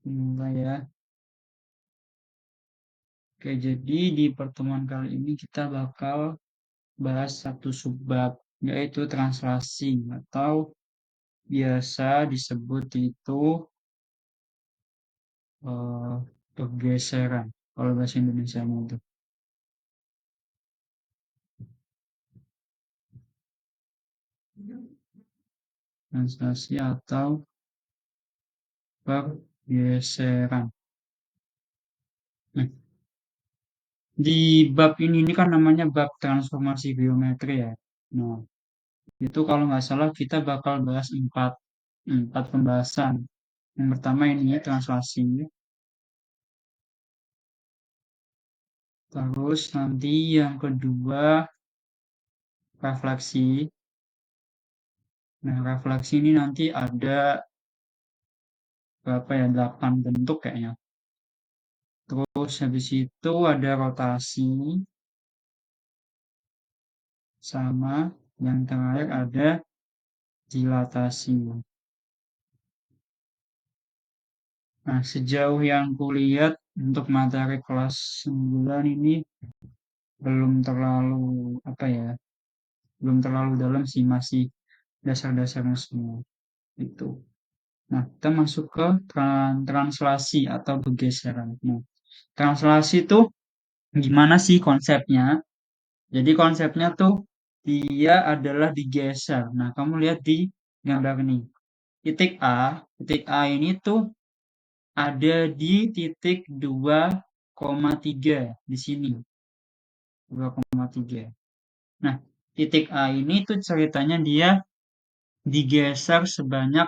Mulai ya. Oke, jadi di pertemuan kali ini kita bakal bahas satu subbab, yaitu translasi atau biasa disebut itu eh, pergeseran kalau bahasa Indonesia itu. Translasi atau pergeseran. Nah, di bab ini kan namanya bab transformasi geometri ya. Nah, itu kalau nggak salah kita bakal bahas empat pembahasan. Yang pertama ini translasi, terus nanti yang kedua refleksi. Nah, refleksi ini nanti ada berapa ya? 8 bentuk kayaknya. Terus habis itu ada rotasi sama yang terakhir ada dilatasi. Nah, sejauh yang kulihat untuk materi kelas 9 ini belum terlalu apa ya? Belum terlalu dalam sih, masih dasar-dasarnya semua itu. Nah, kita masuk ke translasi atau pergeseran. Nah, translasi itu gimana sih konsepnya? Jadi konsepnya tuh dia adalah digeser. Nah, kamu lihat di gambar ini. Titik A ini tuh ada di titik 2,3 di sini. 2,3. Nah, titik A ini tuh ceritanya dia digeser sebanyak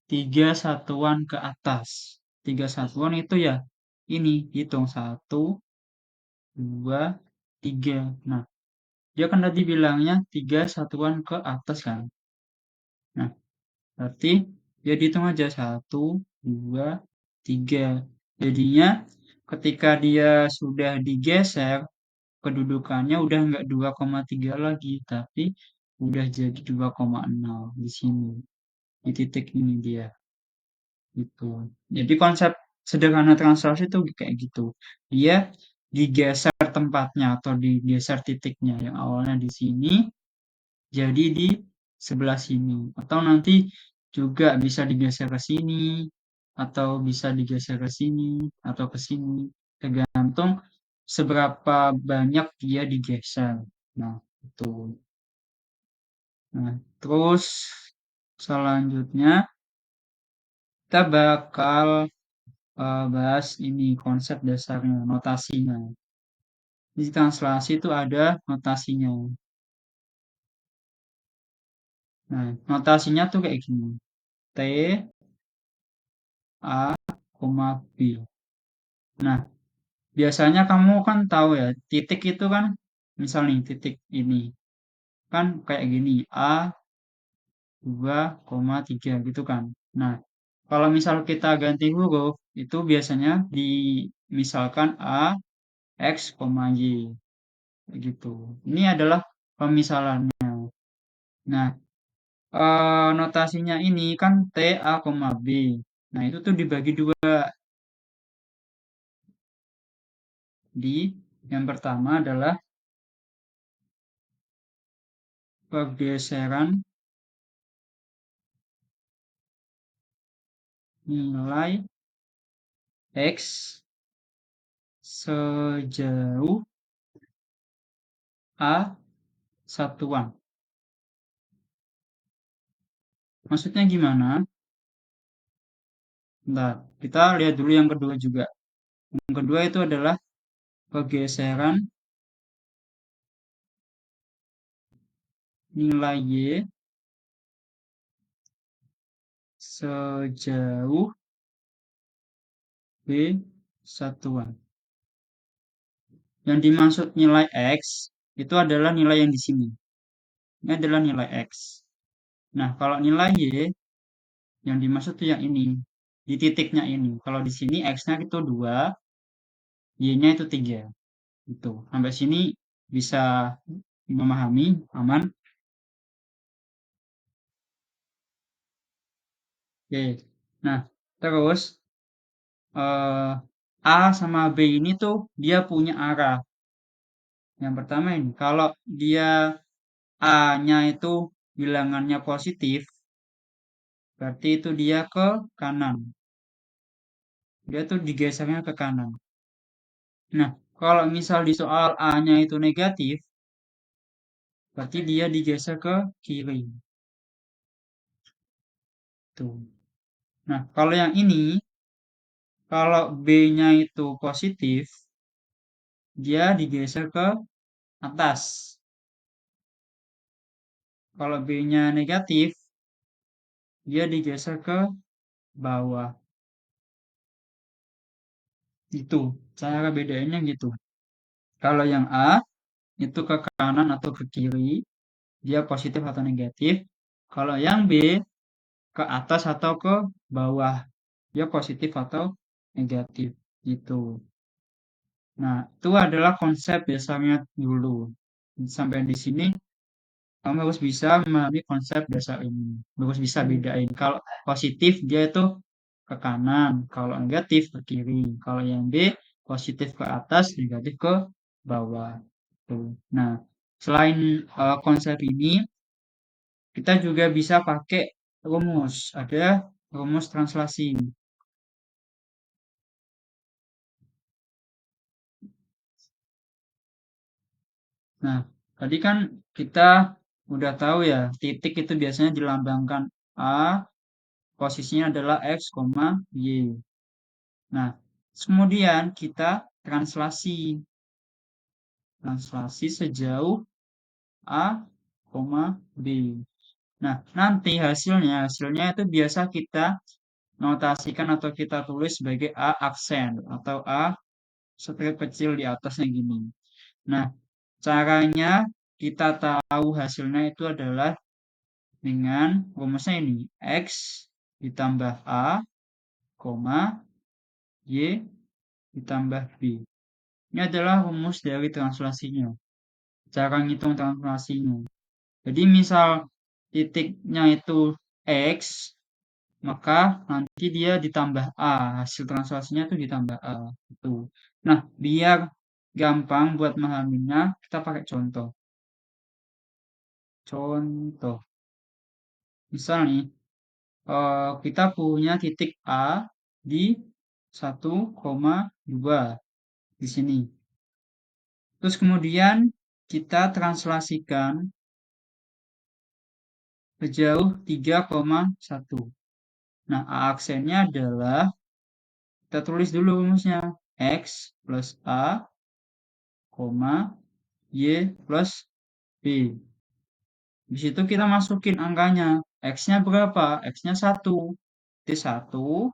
3 satuan ke atas. 3 satuan itu ya ini, hitung 1, 2, 3. Nah, dia kan tadi bilangnya 3 satuan ke atas kan. Nah, berarti dia dihitung aja 1, 2, 3. Jadinya ketika dia sudah digeser, kedudukannya udah nggak 2,3 lagi, tapi udah jadi 2,0 di sini. Di titik ini dia. Gitu. Jadi konsep sederhana translasi itu kayak gitu. Dia digeser tempatnya atau digeser titiknya yang awalnya di sini jadi di sebelah sini. Atau nanti juga bisa digeser ke sini atau bisa digeser ke sini atau ke sini. Tergantung seberapa banyak dia digeser. Nah, itu. Nah, terus selanjutnya kita bakal bahas ini konsep dasarnya, notasinya. Di translasi itu ada notasinya. Nah, notasinya tuh kayak gini. T, A, B. Nah, biasanya kamu kan tahu ya, titik itu kan, misal nih titik ini, kan kayak gini, A2,3 gitu kan. Nah, kalau misal kita ganti huruf, itu biasanya misalkan A, X, Y. Gitu. Ini adalah pemisalannya. Nah, notasinya ini kan T, A, B. Nah, itu tuh dibagi dua. Yang pertama adalah pergeseran nilai X sejauh A satuan. Maksudnya gimana? Bentar, kita lihat dulu yang kedua juga. Yang kedua itu adalah pergeseran nilai Y sejauh B satuan. Yang dimaksud nilai X itu adalah nilai yang di sini. Ini adalah nilai X. Nah, kalau nilai Y yang dimaksud itu yang ini. Di titiknya ini. Kalau di sini X-nya itu 2, Y-nya itu 3. Gitu. Sampai sini bisa memahami, aman. Oke. Nah, terus eh, A sama B ini tuh dia punya arah. Yang pertama ini, kalau dia A-nya itu bilangannya positif, berarti itu dia ke kanan. Dia tuh digesernya ke kanan. Nah, kalau misal di soal A-nya itu negatif, berarti dia digeser ke kiri. Tuh. Nah, kalau yang ini, kalau B-nya itu positif, dia digeser ke atas. Kalau B-nya negatif, dia digeser ke bawah. Itu cara bedainnya gitu. Kalau yang A itu ke kanan atau ke kiri, dia positif atau negatif. Kalau yang B ke atas atau ke bawah, dia positif atau negatif. Gitu. Nah, itu adalah konsep dasarnya dulu. Sampai di sini kamu harus bisa memahami konsep dasar ini. Harus bisa bedain. Kalau positif dia itu ke kanan, kalau negatif ke kiri. Kalau yang B positif ke atas, negatif ke bawah. Tuh. Nah, selain konsep ini, kita juga bisa pakai rumus. Ada rumus translasi. Nah, tadi kan kita udah tahu ya, titik itu biasanya dilambangkan A, posisinya adalah X, Y. Nah, kemudian kita translasi. Translasi sejauh A, B. Nah, nanti hasilnya itu biasa kita notasikan atau kita tulis sebagai A aksen atau A strip kecil di atasnya gini. Nah, caranya kita tahu hasilnya itu adalah dengan rumusnya ini. X ditambah A, Y ditambah B. Ini adalah rumus dari translasinya. Cara ngitung translasinya. Jadi misal titiknya itu X, maka nanti dia ditambah A. Hasil translasinya itu ditambah A. Itu. Nah, biar gampang buat memahaminya, kita pakai contoh. Contoh. Misal nih, kita punya titik A di 1,2 di sini. Terus kemudian kita translasikan sejauh 3,1. Nah, A aksennya adalah, kita tulis dulu rumusnya, X plus A, Y plus B. Di situ kita masukin angkanya. X-nya berapa? X-nya 1. T 1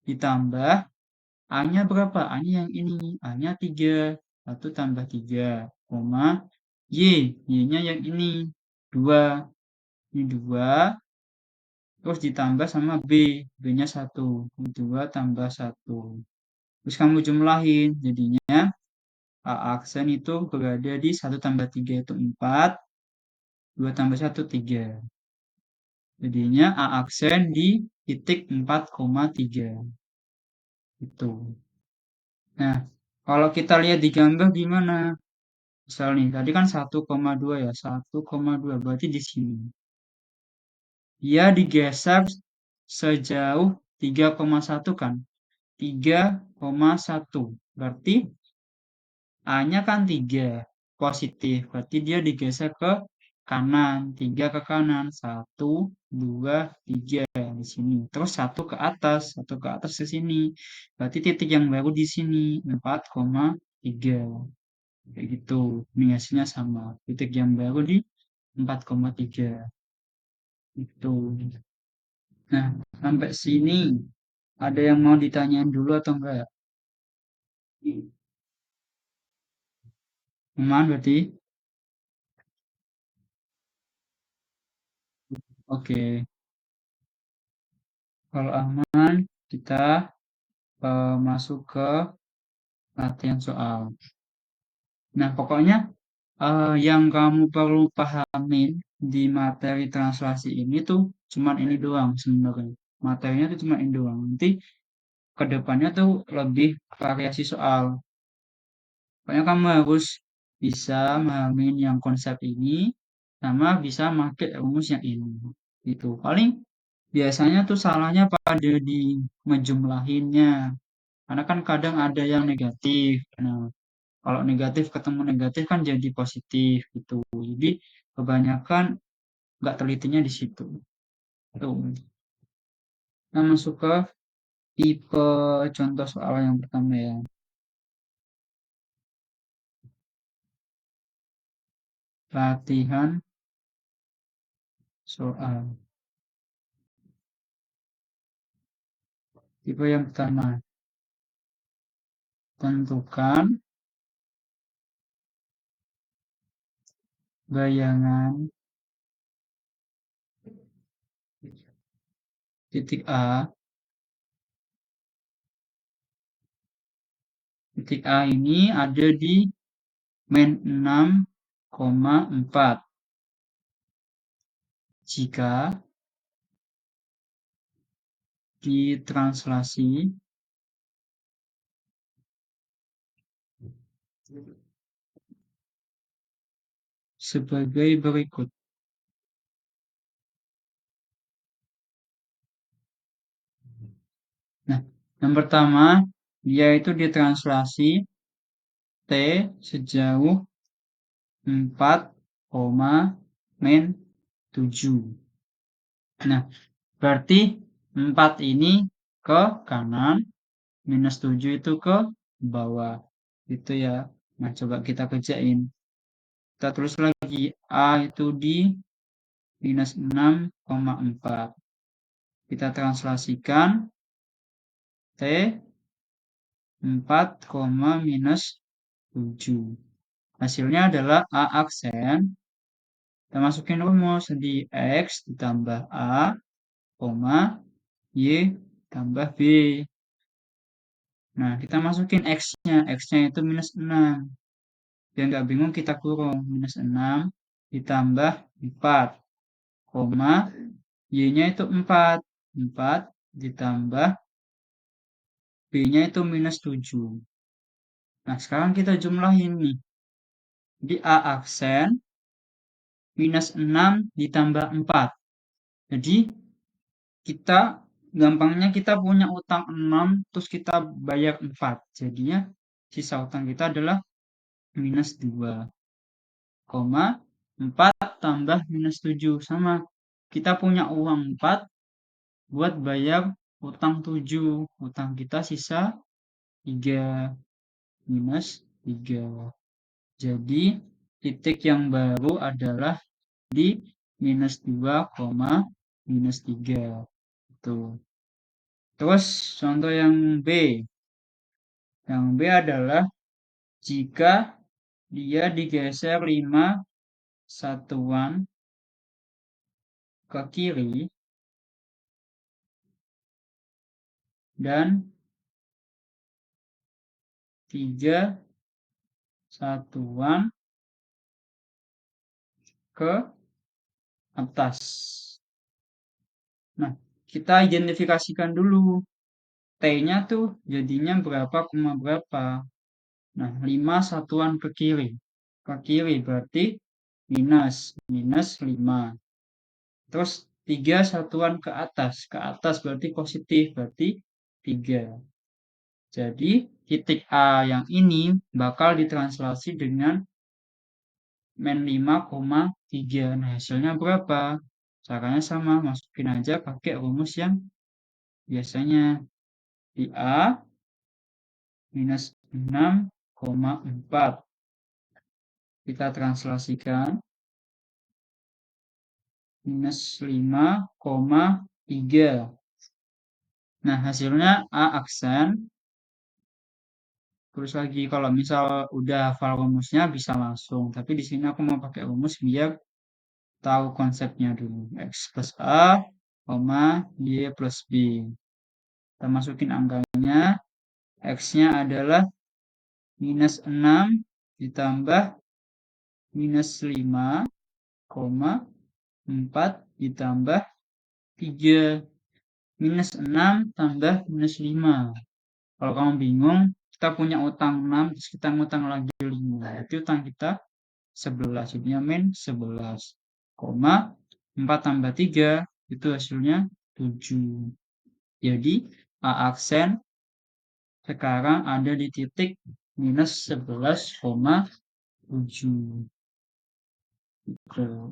ditambah A-nya berapa? A-nya yang ini. A-nya 3. 1 tambah 3, Y. Y-nya yang ini. 2. Ini 2. Terus ditambah sama B. B-nya 1. 2 tambah 1. Terus kamu jumlahin. Jadinya A aksen itu berada di 1 tambah 3 itu 4. 2 tambah 1, 3. Jadinya A aksen di titik 4,3. Itu. Nah, kalau kita lihat di gambar gimana? Misal nih, tadi kan 1,2 ya. 1,2 berarti di sini. Dia digeser sejauh 3,1 kan? 3,1. Berarti A-nya kan 3 positif. Berarti dia digeser ke kanan. 3 ke kanan. 1, 2, 3 di sini. Terus 1 ke atas. 1 ke atas ke sini. Berarti titik yang baru di sini. 4,3. Kayak gitu. Ini hasilnya sama. Titik yang baru di 4,3. Itu. Nah, sampai sini ada yang mau ditanyain dulu atau enggak? Aman berarti? Oke. Kalau aman, kita masuk ke latihan soal. Nah, pokoknya yang kamu perlu pahamin di materi translasi ini tuh cuman ini doang sebenarnya. Materinya tuh cuma ini doang. Nanti kedepannya tuh lebih variasi soal. Pokoknya kamu harus bisa memahami yang konsep ini sama bisa pakai rumus yang ini. Gitu. Paling biasanya tuh salahnya pada di ngejumlahinnya. Karena kan kadang ada yang negatif. Nah, kalau negatif ketemu negatif kan jadi positif gitu. Jadi kebanyakan nggak telitinya di situ. Tuh. Nah, masuk ke tipe contoh soal yang pertama ya. Latihan soal. Tipe yang pertama, tentukan bayangan titik A. Titik A ini ada di min 6,4. Jika ditranslasi sebagai berikut. Nah, yang pertama, dia itu ditranslasi T sejauh 4, min 7. Nah, berarti 4 ini ke kanan, minus 7 itu ke bawah. Itu ya. Nah, coba kita kerjain. Kita tulis lagi A itu di minus 6,4. Kita translasikan T 4, minus 7. Hasilnya adalah A aksen. Kita masukin rumus di X ditambah A, Y tambah B. Nah, kita masukin X-nya. X-nya itu minus 6. Biar nggak bingung kita kurung. Minus 6 ditambah 4, Y-nya itu 4. 4 ditambah B-nya itu minus 7. Nah, sekarang kita jumlahin nih. Di A aksen minus 6 ditambah 4. Jadi, kita gampangnya kita punya utang 6, terus kita bayar 4. Jadinya, sisa utang kita adalah minus 2, 4 tambah minus 7. Sama, kita punya uang 4 buat bayar utang 7. Utang kita sisa 3, minus 3. Jadi, titik yang baru adalah di minus 2, minus 3. Tuh. Terus contoh yang B. Yang B adalah jika dia digeser 5 satuan ke kiri dan 3 satuan ke atas. Nah, kita identifikasikan dulu. T-nya tuh jadinya berapa, berapa. Nah, 5 satuan ke kiri. Ke kiri berarti minus 5. Terus 3 satuan ke atas. Ke atas berarti positif, berarti 3. Jadi, titik A yang ini bakal ditranslasi dengan min 5,3. Nah, hasilnya berapa? Caranya sama, masukin aja pakai rumus yang biasanya. Di A minus 6,4. Kita translasikan minus 5,3. Nah, hasilnya A aksen. Terus lagi kalau misal udah hafal rumusnya bisa langsung. Tapi di sini aku mau pakai rumus biar tahu konsepnya dulu. X plus A, Y plus B. Kita masukin angkanya. X-nya adalah minus 6 ditambah minus 5, 4 ditambah 3. minus 6 tambah minus 5. Kalau kamu bingung, kita punya utang 6, terus kita ngutang lagi 5. Berarti utang kita 11. Jadinya min 11. Koma 4 tambah 3, itu hasilnya 7. Jadi A aksen sekarang ada di titik minus 11,7.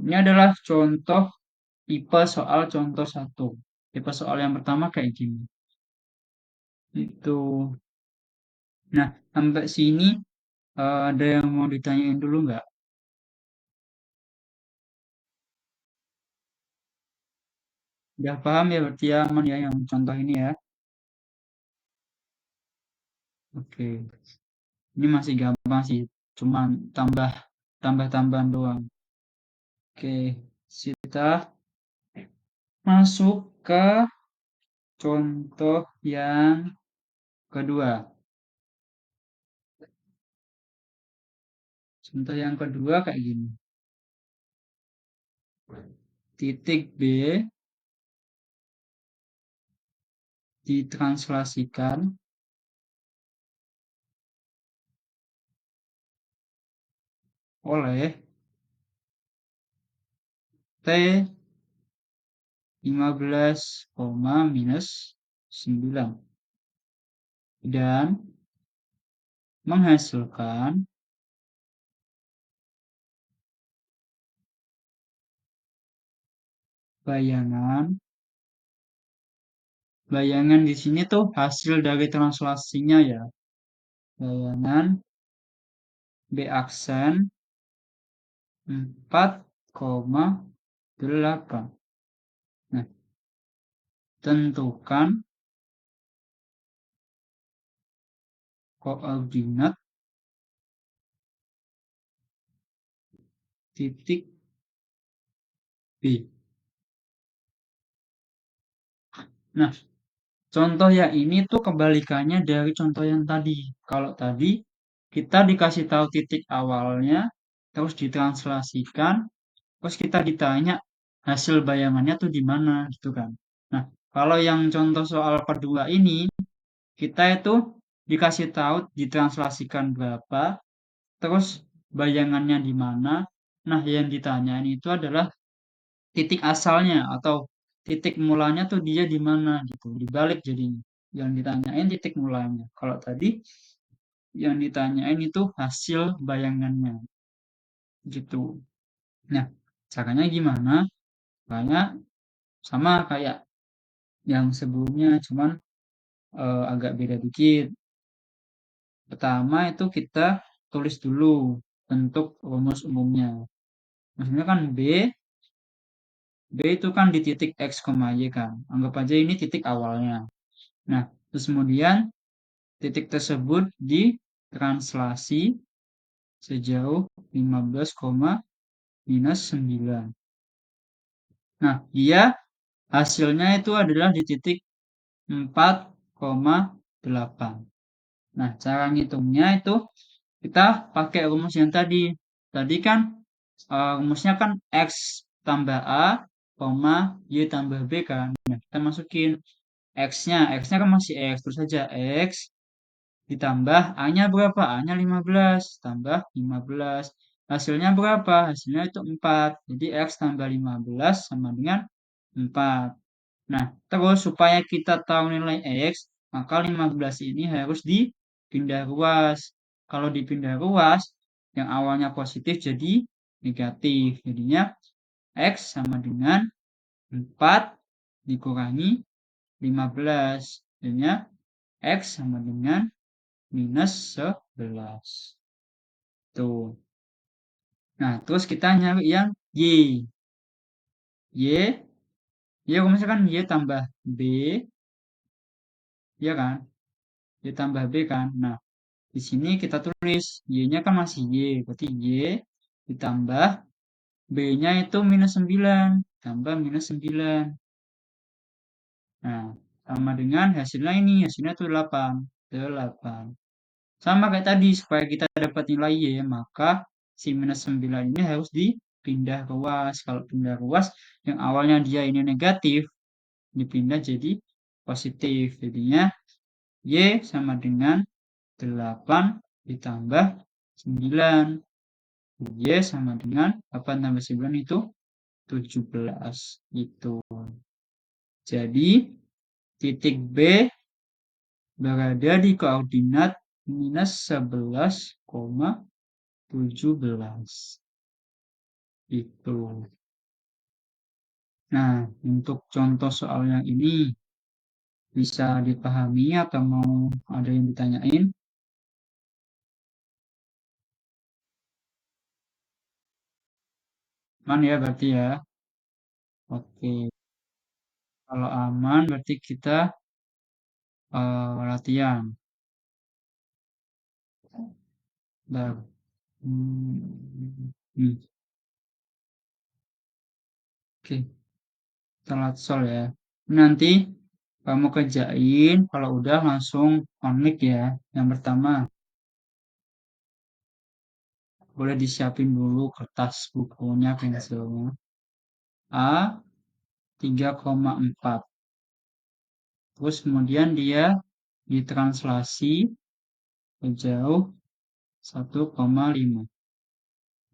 Ini adalah contoh tipe soal contoh 1. Tipe soal yang pertama kayak gini. Itu. Nah, sampai sini ada yang mau ditanyain dulu nggak? Udah paham ya berarti ya aman ya yang contoh ini ya. Oke. Ini masih gampang sih. Cuman tambah-tambahan doang. Oke. Kita masuk ke contoh yang kedua. Contoh yang kedua kayak gini. Titik B ditranslasikan oleh T 15, minus 9 dan menghasilkan bayangan. Bayangan di sini tuh hasil dari translasinya ya. Bayangan B aksen 4,8. Nah, tentukan koordinat titik B. Nah, contoh yang ini tuh kebalikannya dari contoh yang tadi. Kalau tadi kita dikasih tahu titik awalnya, terus ditranslasikan, terus kita ditanya hasil bayangannya tuh di mana gitu kan. Nah, kalau yang contoh soal kedua ini, kita itu dikasih tahu ditranslasikan berapa, terus bayangannya di mana. Nah, yang ditanyain itu adalah titik asalnya atau titik mulanya tuh dia di mana gitu. Dibalik jadinya. Yang ditanyain titik mulanya. Kalau tadi yang ditanyain itu hasil bayangannya gitu. Nah, caranya gimana? Caranya sama kayak yang sebelumnya, cuman agak beda dikit. Pertama itu kita tulis dulu bentuk rumus umumnya. Maksudnya kan B itu kan di titik X, Y kan. Anggap aja ini titik awalnya. Nah, terus kemudian titik tersebut ditranslasi sejauh 15, minus 9. Nah, dia hasilnya itu adalah di titik 4,8. Nah, cara ngitungnya itu kita pakai rumus yang tadi. Tadi kan rumusnya kan X tambah A, Y tambah B kan. Nah, kita masukin X-nya. X-nya kan masih X. Terus saja X ditambah A-nya berapa? A-nya 15. Tambah 15. Hasilnya berapa? Hasilnya itu 4. Jadi X tambah 15 sama dengan 4. Nah, terus supaya kita tahu nilai X, maka 15 ini harus dipindah ruas. Kalau dipindah ruas, yang awalnya positif jadi negatif. Jadinya X sama dengan 4 dikurangi 15. Jadinya X sama dengan minus 11. Tuh. Nah, terus kita nyari yang Y. Y, Y misalkan Y tambah B, ya kan? Y tambah B kan? Nah, di sini kita tulis Y-nya kan masih Y, berarti Y ditambah B-nya itu minus 9, tambah minus 9. Nah, sama dengan hasilnya ini, hasilnya itu 8. 8. Sama kayak tadi, supaya kita dapat nilai Y, maka si minus 9 ini harus dipindah ruas. Kalau pindah ruas, yang awalnya dia ini negatif, dipindah jadi positif. Jadinya Y sama dengan 8 ditambah 9. Y sama dengan 8 tambah 9 itu 17. Itu. Jadi titik B berada di koordinat minus 11,17. Itu. Nah, untuk contoh soal yang ini bisa dipahami atau mau ada yang ditanyain? Aman ya berarti ya. Oke. Kalau aman berarti kita latihan. Bentar. Hmm. Oke, telat sol ya. Nanti kamu kerjain, kalau udah langsung on mic ya. Yang pertama, boleh disiapin dulu kertas bukunya, pensilnya. A 3,4. Terus kemudian dia ditranslasi ke jauh 1,5.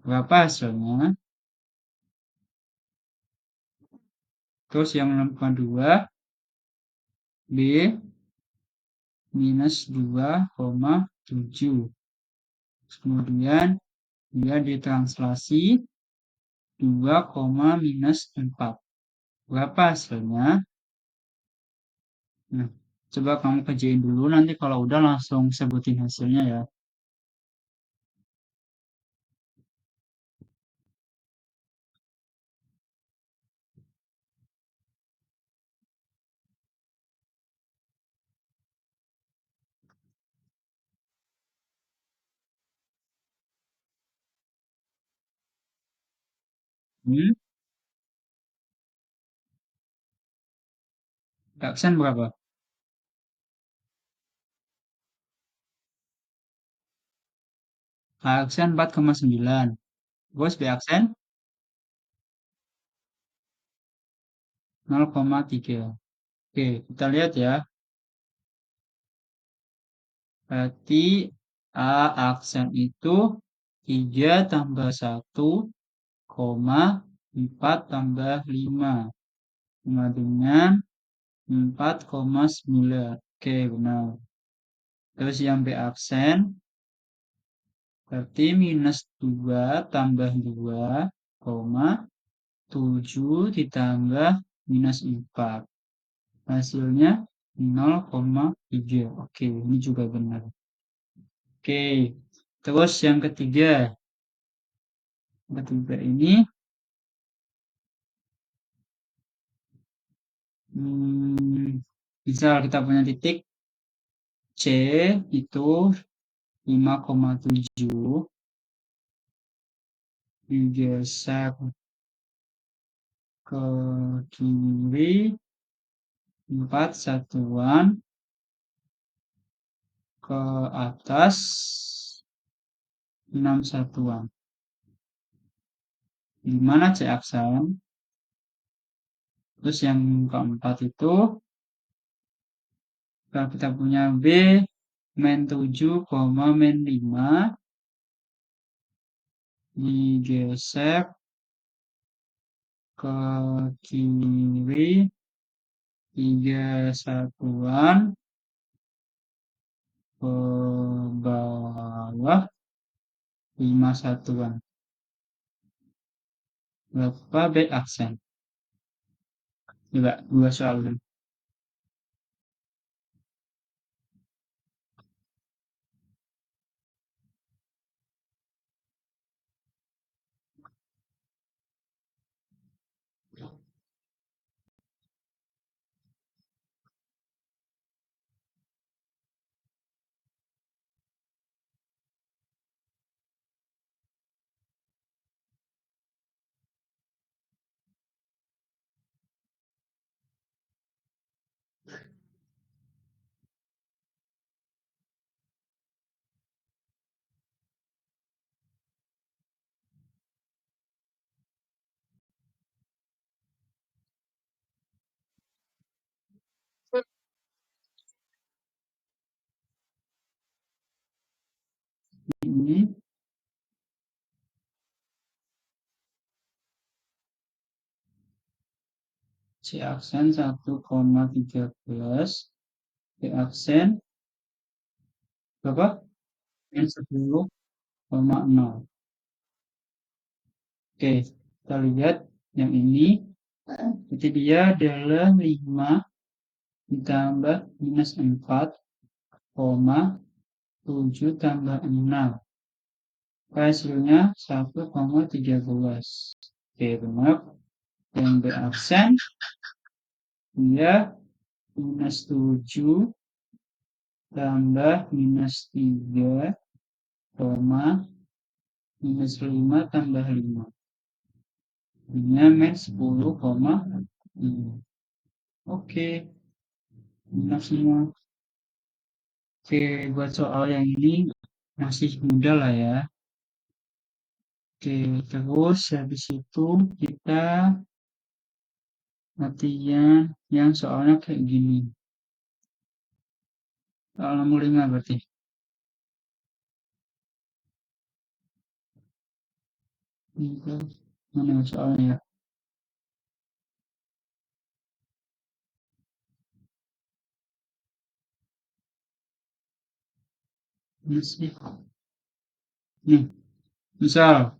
Berapa hasilnya? Terus yang kedua, B minus 2,7. Kemudian dia ditranslasi 2, minus 4. Berapa hasilnya? Nah, coba kamu kerjain dulu, nanti kalau udah langsung sebutin hasilnya ya. Hmm, aksen berapa? A aksen 4,9. Terus B aksen 0,3. Oke, kita lihat ya. Berarti A aksen itu 3 tambah 1,4 tambah 5. Sama dengan 4,9. Oke, benar. Terus yang B aksen berarti minus 2 tambah 2, 7 ditambah minus 4. Hasilnya 0,3. Oke, ini juga benar. Oke, terus yang ketiga. Yang ketiga ini misal kita punya titik C itu 5,7 digeser ke kiri 4 satuan, ke atas 6 satuan. Di mana C aksen? Terus yang keempat itu kalau kita punya B min 7, min 5 digeser ke kiri 3 satuan, ke bawah 5 satuan. Berapa B aksen? Coba dua soal dulu. ini C aksen 1,13, B aksen berapa? Min 10,0. Oke, kita lihat yang ini. Berarti dia adalah 5 ditambah minus 4,7 tambah 6. Hasilnya 1,13. Oke, benar. Yang B aksen dia minus 7 tambah minus 3, minus 5 tambah 5. Ini min 10,5. Oke, benar semua. Oke, buat soal yang ini masih mudah lah ya. Oke, terus habis itu kita latihan yang soalnya kayak gini. Soal nomor 5 berarti. Ini mana soalnya ya? Ini sih. Nih, misal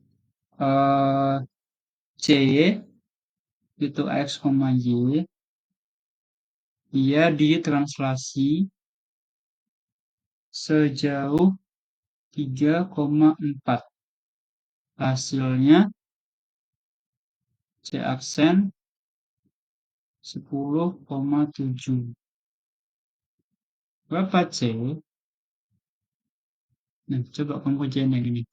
C itu X, Y, dia ditranslasi sejauh 3,4. Hasilnya C aksen 10,7. Berapa C? Nah, coba kamu kerjain yang gini.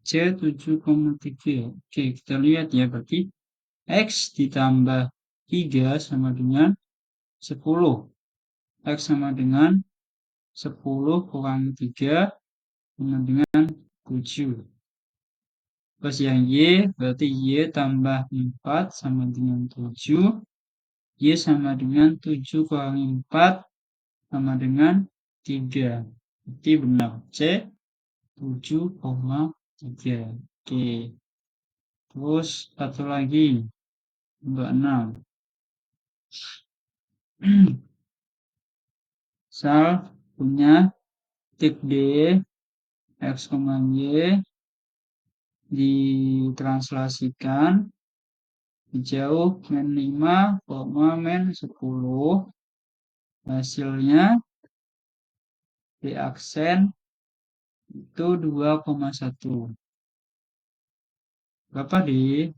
C 7,3. Oke, kita lihat ya. Berarti X ditambah 3 sama dengan 10. X sama dengan 10 kurang 3 sama dengan 7. Terus yang Y berarti Y tambah 4 sama dengan 7. Y sama dengan 7 kurang 4 sama dengan 3. Berarti benar. C 7,3. Oke. Terus satu lagi. Nomor 6. Misal punya titik D X, Y ditranslasikan jauh min 5, min 10. Hasilnya di aksen itu 2,1. Berapa di?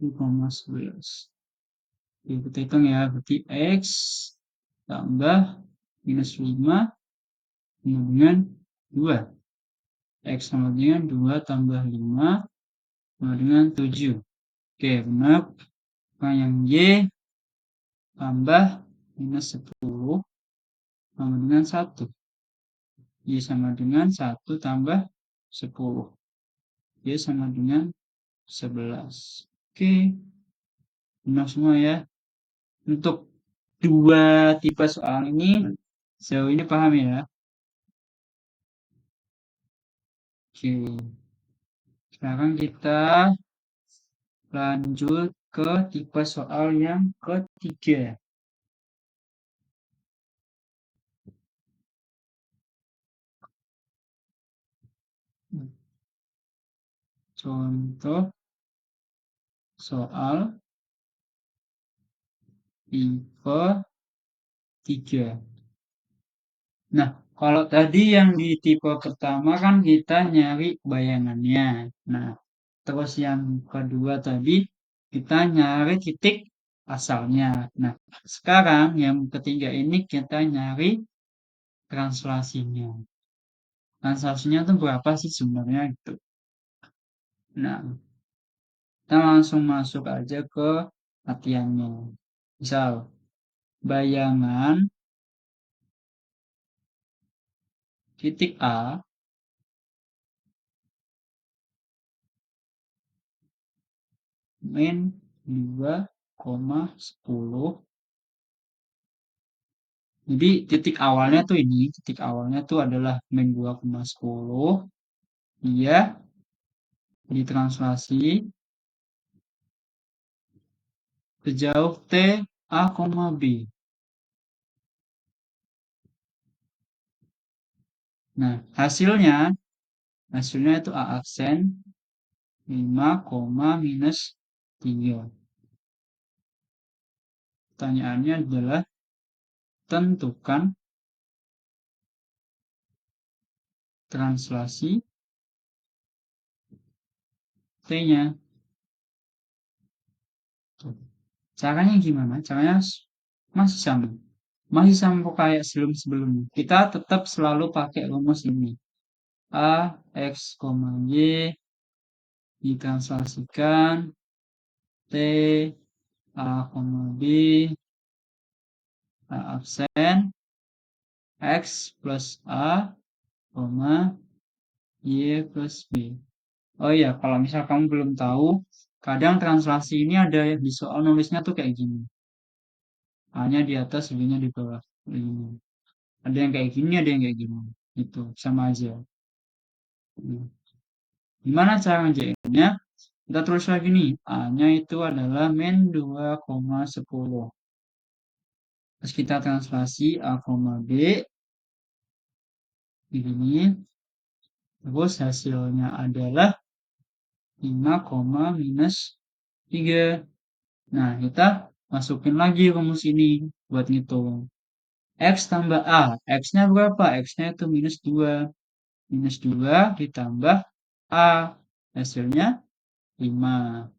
Koma 11. Oke, kita hitung ya. Berarti X tambah minus 5 sama dengan 2. X sama dengan 2 tambah 5 sama dengan 7. Oke, benar. Nah, yang Y tambah minus 10 sama dengan 1. Y sama dengan 1 tambah 10. Y sama dengan 11. Oke, benar semua ya. Untuk dua tipe soal ini sejauh ini paham ya? Oke, sekarang kita lanjut ke tipe soal yang ketiga. Contoh soal tipe 3. Nah, kalau tadi yang di tipe pertama kan kita nyari bayangannya. Nah, terus yang kedua tadi kita nyari titik asalnya. Nah, sekarang yang ketiga ini kita nyari translasinya. Translasinya tuh berapa sih sebenarnya gitu. Nah, kita langsung masuk aja ke latihannya. Misal, bayangan titik A min 2,10. Jadi titik awalnya tuh ini, titik awalnya tuh adalah min 2,10. Dia ditranslasi sejauh T A, B. Nah, hasilnya itu A aksen 5, minus 3. Pertanyaannya adalah tentukan translasi T-nya. Caranya gimana? Caranya masih sama. Masih sama kayak sebelum-sebelumnya. Kita tetap selalu pakai rumus ini. A, X, Y ditranslasikan T, A, B, A absen, X plus A, Y plus B. Oh iya, kalau misal kamu belum tahu, kadang translasi ini ada yang di soal nulisnya tuh kayak gini. A-nya di atas, B-nya di bawah. Ini. Ada yang kayak gini, ada yang kayak gini. Itu sama aja. Hmm. Gimana cara ngerjainnya? Kita terus lagi nih. A-nya itu adalah min 2,10. Terus kita translasi A, B. Begini. Terus hasilnya adalah 5, minus 3. Nah, kita masukin lagi rumus ini buat ngitung. X tambah A. X-nya berapa? X-nya itu minus 2. Minus 2 ditambah A. Hasilnya 5.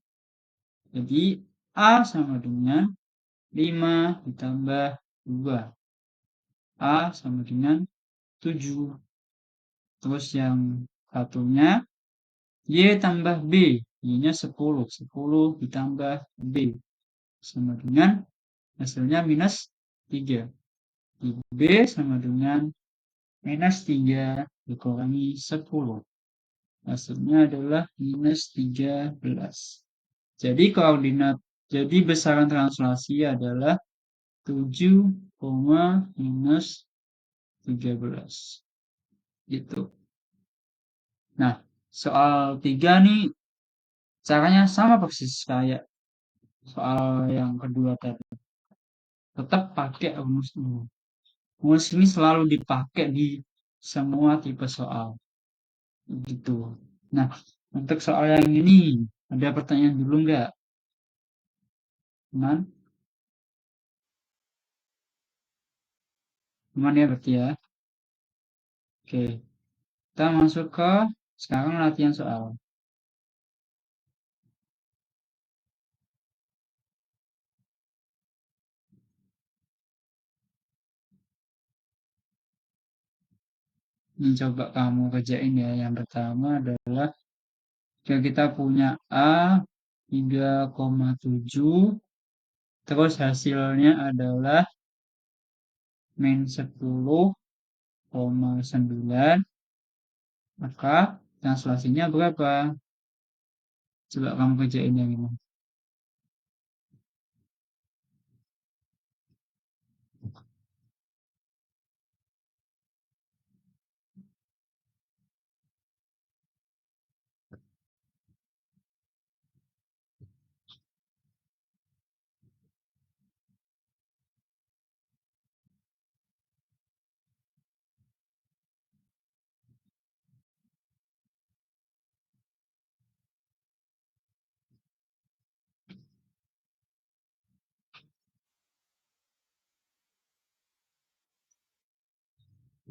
Jadi A sama dengan 5 ditambah 2. A sama dengan 7. Terus yang satunya Y tambah B. Y-nya 10. 10 ditambah B. Sama dengan hasilnya minus 3. B sama dengan minus 3 dikurangi 10. Hasilnya adalah minus 13. Jadi koordinat, jadi besaran translasi adalah 7, minus 13. Gitu. Nah, soal 3 nih caranya sama persis kayak soal yang kedua tadi. Tetap pakai rumus ini. Rumus ini selalu dipakai di semua tipe soal. Gitu. Nah, untuk soal yang ini, ada pertanyaan dulu nggak? Aman? Aman ya berarti ya? Oke. Kita masuk ke sekarang latihan soal. Ini coba kamu kerjain ya. Yang pertama adalah jika kita punya A 3,7, terus hasilnya adalah min 10,9, maka translasinya berapa? Coba kamu kerjain yang ini.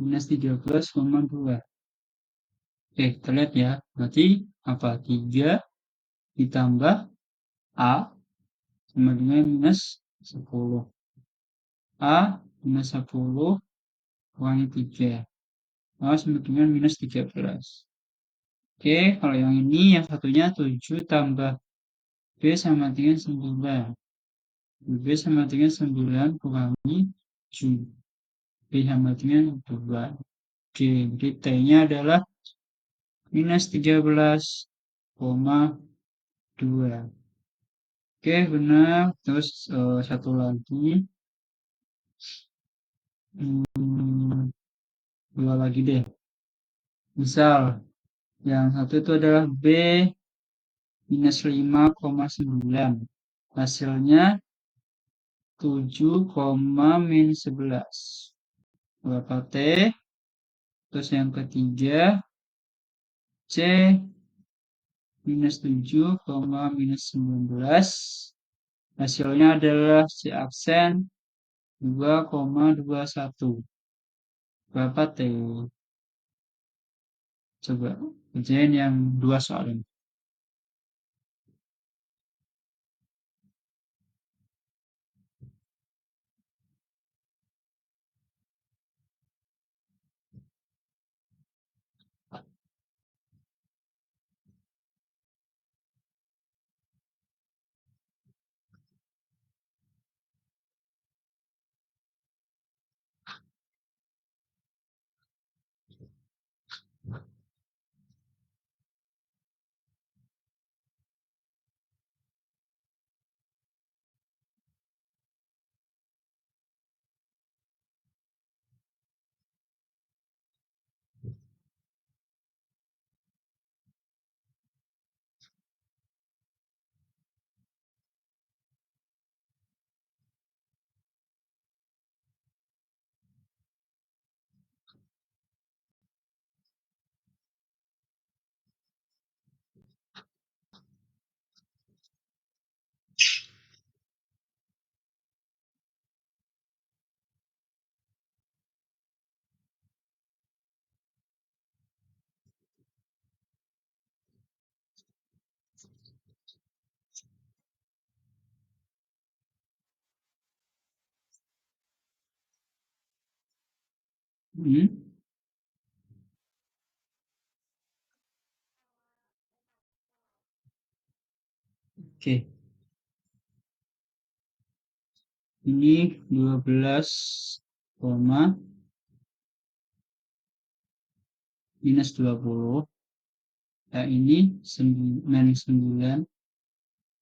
minus 13,2. Oke, kita lihat ya. Berarti apa? 3 ditambah A sama dengan minus 10. A minus 10 kurangi 3. A sama dengan minus 13. Oke, kalau yang ini yang satunya 7 tambah B sama dengan 9. B sama dengan 9 kurangi 7. B sama dengan 2. Oke, jadi T-nya adalah minus 13,2. Oke, benar. Terus satu lagi. Hmm, dua lagi deh. Misal, yang satu itu adalah B minus 5,9. Hasilnya 7, min 11. Berapa T? Terus yang ketiga, C minus 7, minus 19. Hasilnya adalah C absen 2,21. Berapa T? Coba kerjain yang dua soal ini. Hmm. Oke, ini 12, minus 20. Nah, ini 9,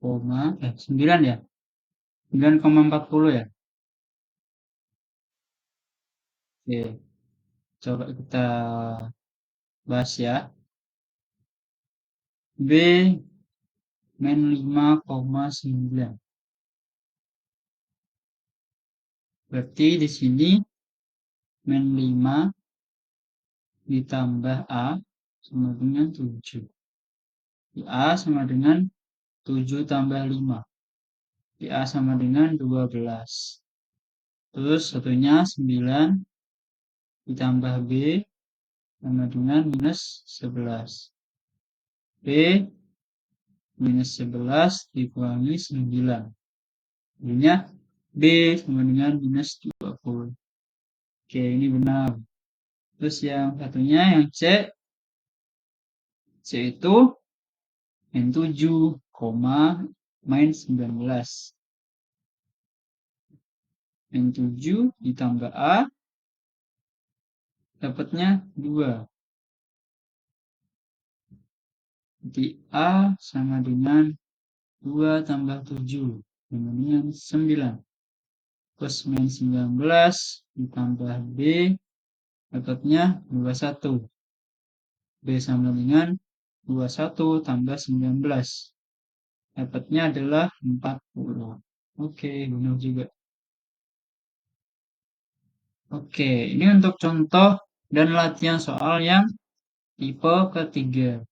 9 ya? 9,40 ya? Oke, coba kita bahas ya. B min 5,9. Berarti di sini min 5 ditambah A sama dengan 7. A sama dengan 7 tambah 5. A sama dengan 12. Terus satunya 9 ditambah B sama dengan minus 11. B minus 11 dikurangi 9. Jadinya B sama dengan minus 20. Oke, ini benar. Terus yang satunya yang C. C itu min 7, min 19. Min 7 ditambah A dapatnya 2. Jadi A sama dengan 2 tambah 7 sama dengan 9. Terus min 19 ditambah B dapatnya 21. B sama dengan 21 tambah 19. Dapatnya adalah 40. Oke, benar juga. Oke, ini untuk contoh dan latihan soal yang tipe ketiga.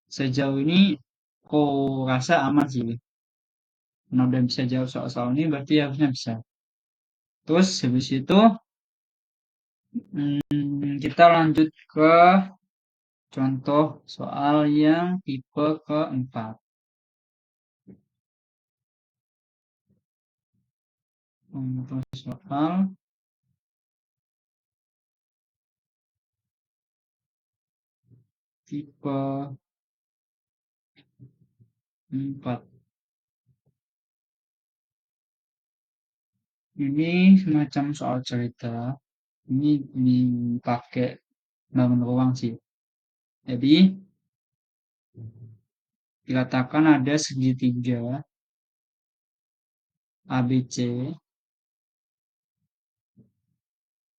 Sejauh ini kok rasa aman sih. Nah, udah bisa jawab soal-soal ini berarti harusnya bisa. Terus habis itu Kita lanjut ke contoh soal yang tipe keempat. Contoh soal tipe 4. Ini semacam soal cerita. Ini dipakai bangun ruang sih. Jadi, dikatakan ada segitiga ABC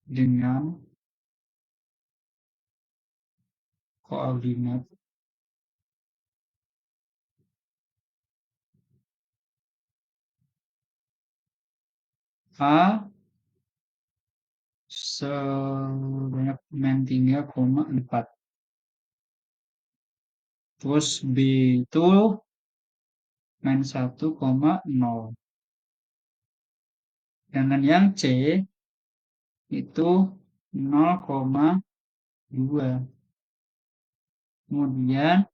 dengan koordinat A sebanyak -3,4. Terus B itu -1,0. Sedangkan yang C itu 0,2. Kemudian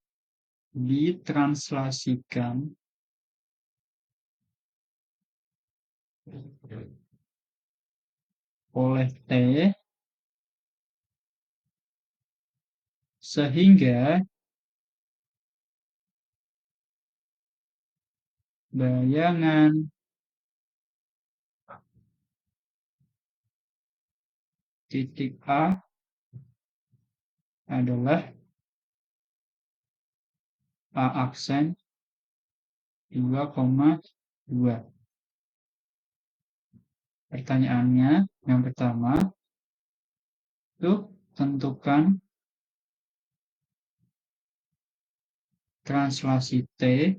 ditranslasikan oleh T sehingga bayangan titik A adalah A aksen 2,2. Pertanyaannya yang pertama itu tentukan translasi T.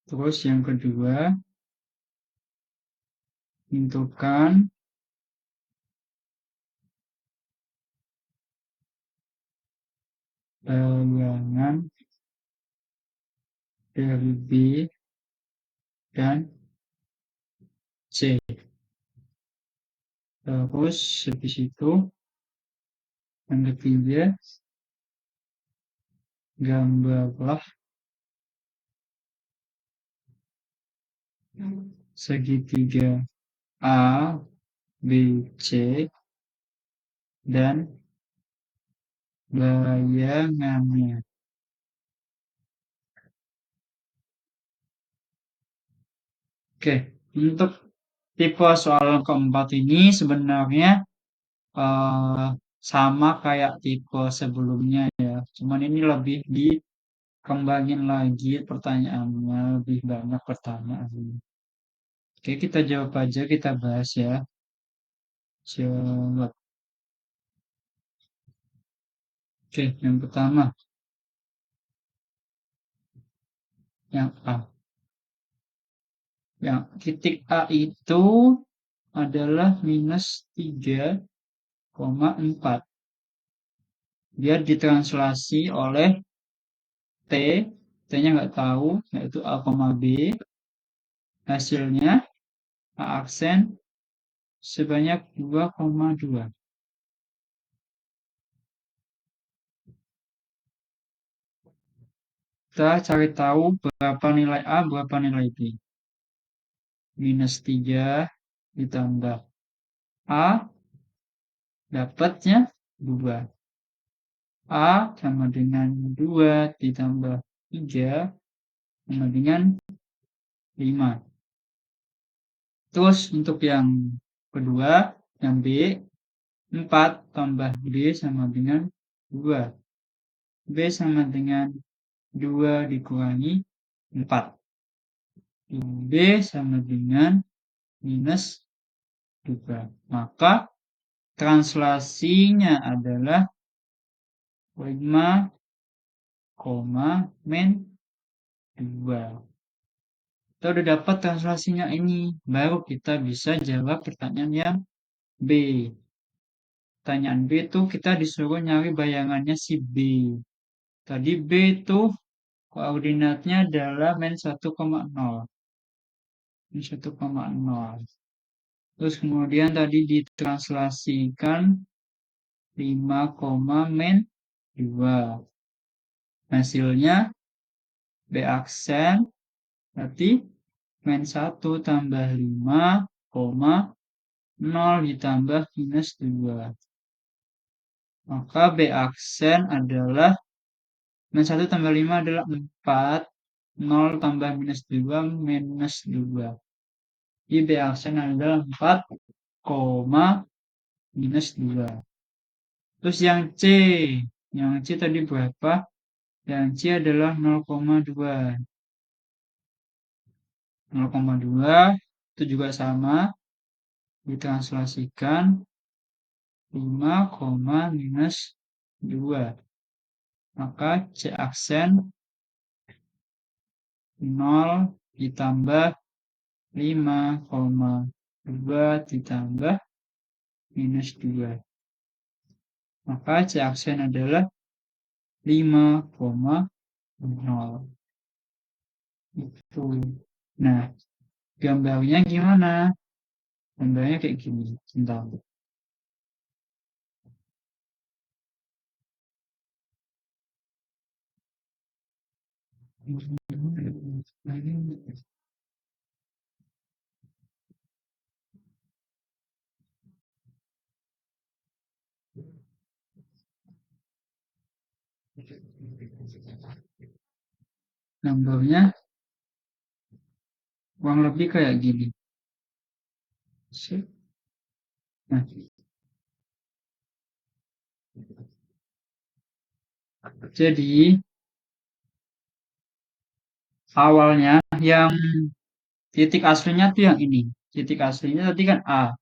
Terus yang kedua tentukan bayangan dari B dan C. Terus habis itu yang ketiga gambarlah segitiga A, B, C dan bayangannya. Oke, untuk tipe soal keempat ini sebenarnya eh, sama kayak tipe sebelumnya ya. Cuman ini lebih dikembangin lagi pertanyaannya, lebih banyak pertanyaan. Oke, kita jawab aja, kita bahas ya. Jawab. Oke, yang pertama, yang A. Yang titik A itu adalah -3,4. Dia ditranslasi oleh T, T-nya nggak tahu, yaitu A, B. Hasilnya A aksen sebanyak 2,2. Kita cari tahu berapa nilai A, berapa nilai B. -3 ditambah A, dapatnya 2. A sama dengan 2 ditambah 3 sama dengan 5. Terus untuk yang kedua, yang B, 4 tambah B sama dengan 2. B sama dengan 2 dikurangi 4. B sama dengan -2. Maka translasinya adalah 5, min 2. Kita udah dapat translasinya ini. Baru kita bisa jawab pertanyaan yang B. Pertanyaan B itu kita disuruh nyari bayangannya si B. Tadi B itu koordinatnya adalah -1,0. 1,0. Terus kemudian tadi ditranslasikan 5, min 2. Hasilnya B aksen berarti min 1 tambah 5, 0 ditambah minus 2. Maka B aksen adalah min 1 tambah 5 adalah 4. 0 tambah minus 2 minus 2. Jadi B aksen adalah 4, minus 2. Terus yang C. Yang C tadi berapa? Yang C adalah 0,2. 0,2 itu juga sama. Ditranslasikan 5, minus 2. Maka C aksen 0 ditambah 5,2 ditambah minus 2. Maka C aksen adalah 5,0. Itu. Nah, gambarnya gimana? Gambarnya kayak gini. Sebentar. Gambarnya kurang lebih kayak gini. Nah, jadi awalnya yang titik aslinya tuh yang ini. Titik aslinya tadi kan A.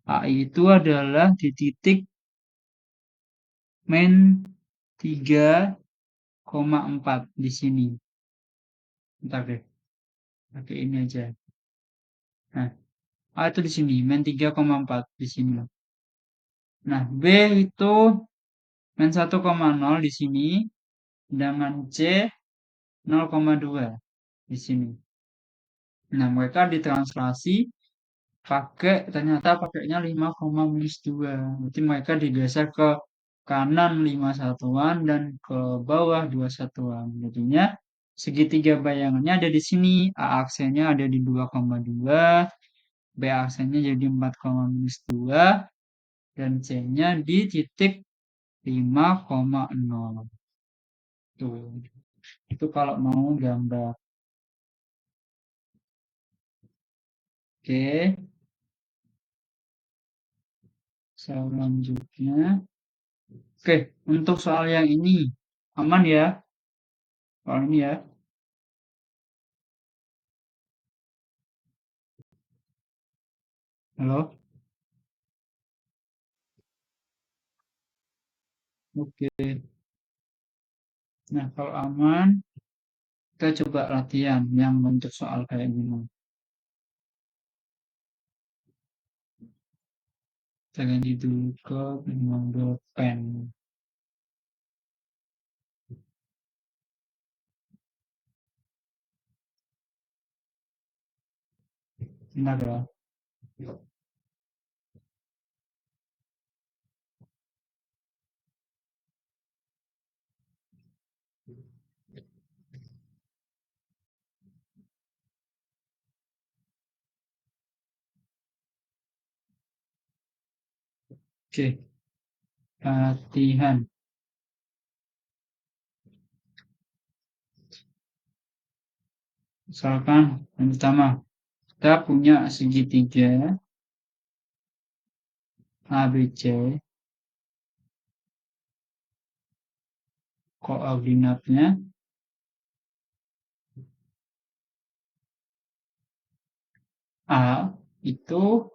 A itu adalah di titik min 3,4 di sini. Bentar deh. Pakai ini aja. Nah, A itu di sini, min 3,4 di sini. Nah, B itu min 1,0 di sini, sedangkan C 0,2 di sini. Nah, mereka ditranslasi ternyata pakainya 5, minus 2. Jadi mereka digeser ke kanan 5 satuan dan ke bawah 2 satuan. Jadinya segitiga bayangannya ada di sini. A aksennya ada di 2,2, B aksennya jadi 4,-2, dan C-nya di titik 5,0. Tuh. Itu kalau mau gambar. Oke, selanjutnya. Oke, untuk soal yang ini aman ya? Soal ini ya. Halo? Oke. Nah, kalau aman, kita coba latihan yang bentuk soal kayak gini. Kita ganti dulu ke nomor pen. Bentar ya. Oke, latihan. Misalkan yang pertama, kita punya segitiga ABC, koordinatnya A itu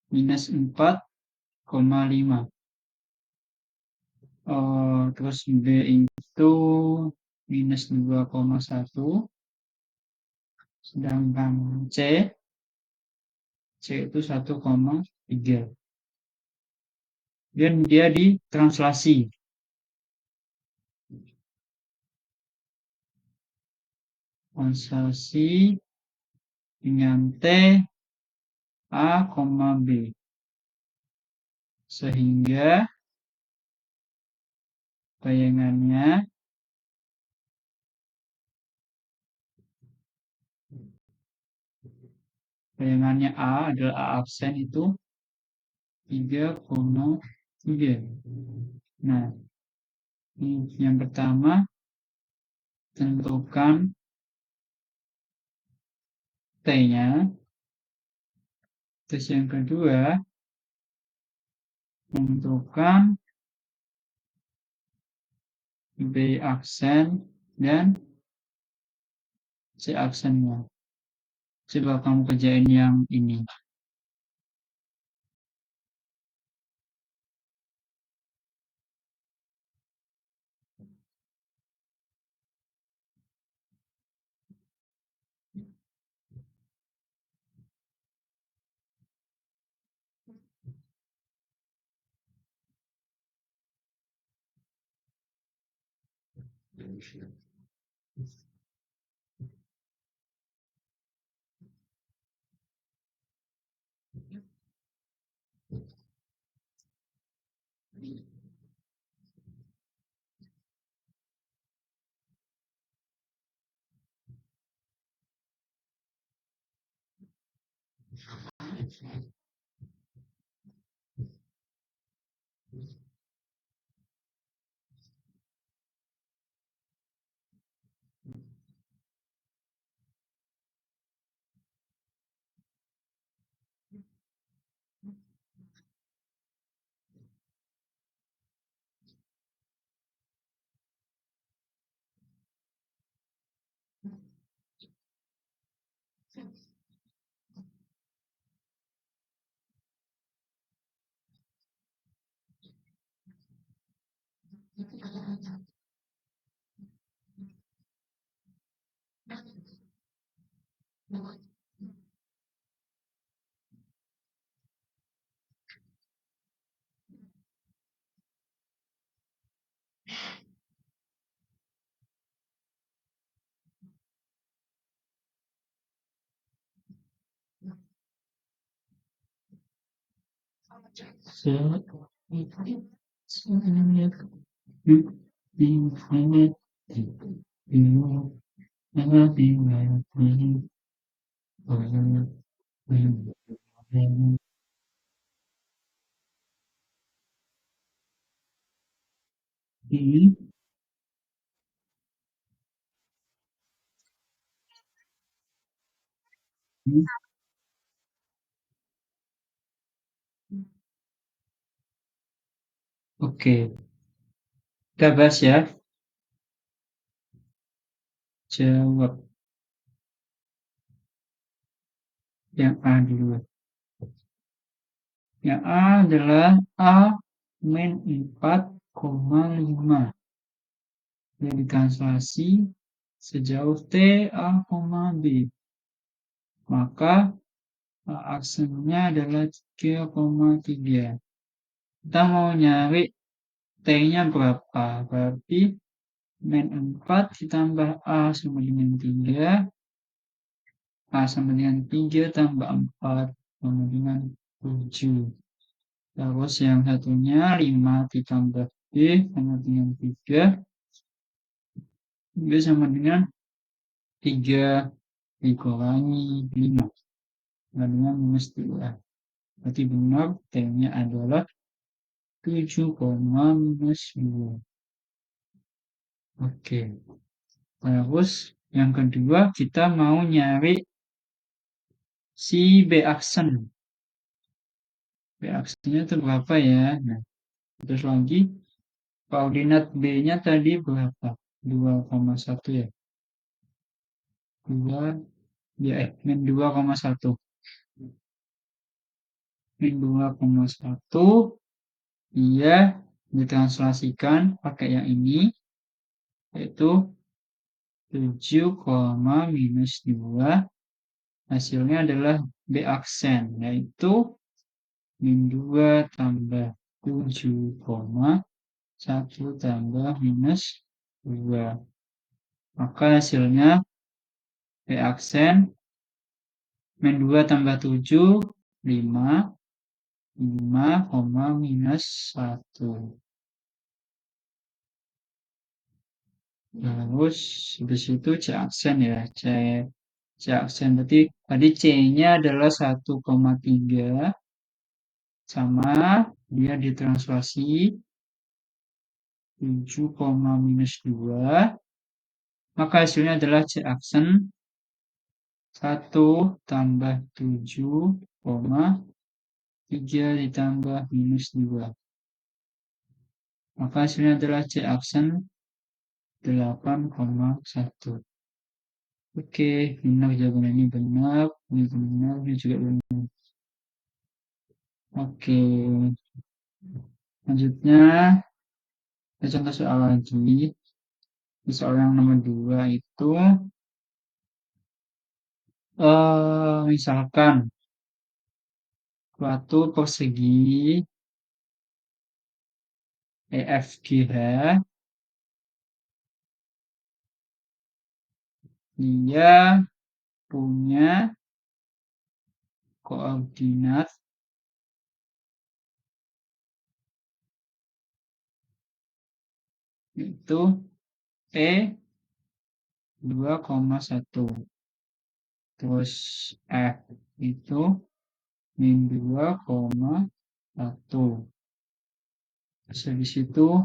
minus 4,5. Terus B itu minus 2,1. Sedangkan C itu 1,3. Dan dia ditranslasi. Translasi dengan T A, B. Sehingga bayangannya A adalah A absen itu 3,3. Nah, yang pertama tentukan T-nya. Terus yang kedua tentukan B aksen dan C aksennya. Coba kamu kerjain yang ini. Oke, kita bahas ya. Jawab yang A dulu. Yang A adalah A min 4,5. Yang ditranslasi sejauh T A, B. Maka aksennya adalah 3,3. Kita mau nyari T-nya berapa? Berarti min 4 ditambah A sama dengan 3. A sama dengan 3 tambah 4 sama dengan 7. Terus yang satunya 5 ditambah B sama dengan 3. B sama dengan 3 dikurangi 5. Dengan minus 2. Berarti benar T-nya adalah 7, minus 2. Oke. Terus yang kedua kita mau nyari si B aksen. B aksennya itu berapa ya? Nah, terus lagi koordinat B-nya tadi berapa? 2,1 ya. 2 ya min 2,1. Min 2,1 iya ditranslasikan pakai yang ini yaitu 7, minus 2 hasilnya adalah B aksen yaitu min 2 tambah 7, 1 tambah minus 2. Maka hasilnya B aksen Min 2 tambah 7, 5. 5, minus 1. Terus habis itu C aksen ya. C aksen berarti tadi C-nya adalah 1,3 sama dia ditranslasi 7, minus 2. Maka hasilnya adalah C aksen 1 tambah 7, 3 ditambah minus 2. Maka hasilnya adalah C aksen 8,1. Oke, benar jawaban ini benar, ini juga benar. Oke, selanjutnya kita contoh soal lagi. Soal yang nomor 2 itu, misalkan suatu persegi EFGH, dia punya koordinat itu E 2,1. Terus F itu min 2,1. Terus habis itu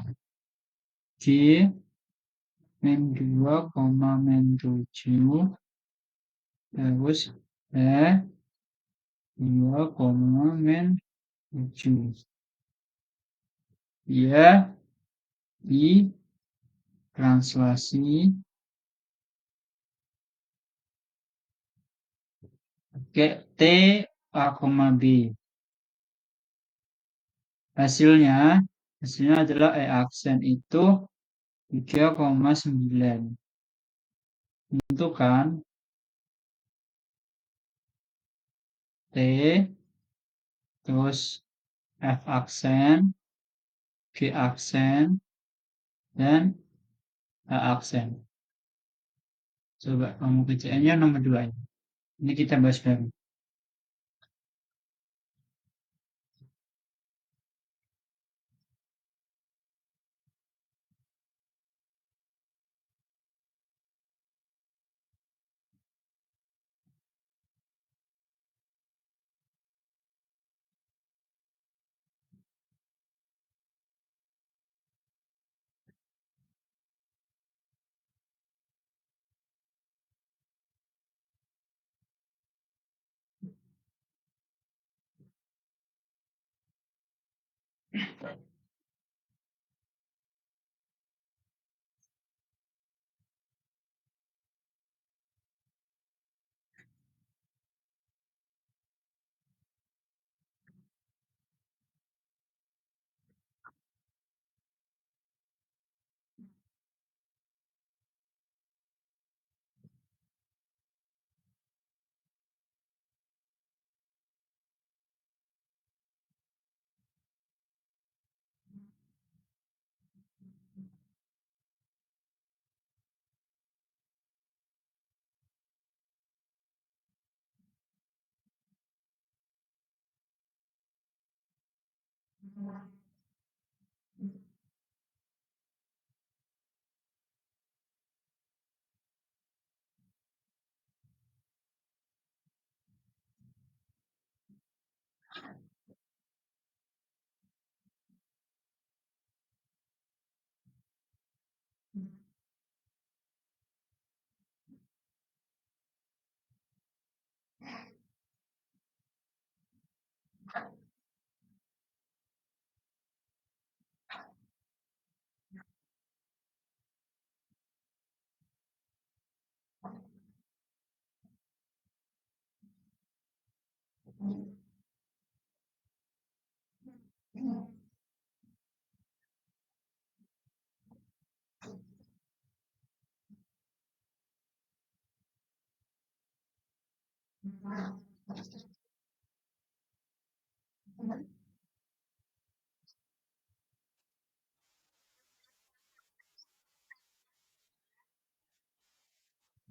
G min 2, min 7. Terus E 2, min 7. Ya, di translasi ke T A, B. Hasilnya adalah E aksen itu 3,9. Tentukan T, terus F aksen, G aksen, dan H aksen. Coba kamu kerjaannya nomor 2. Ini kita bahas baru.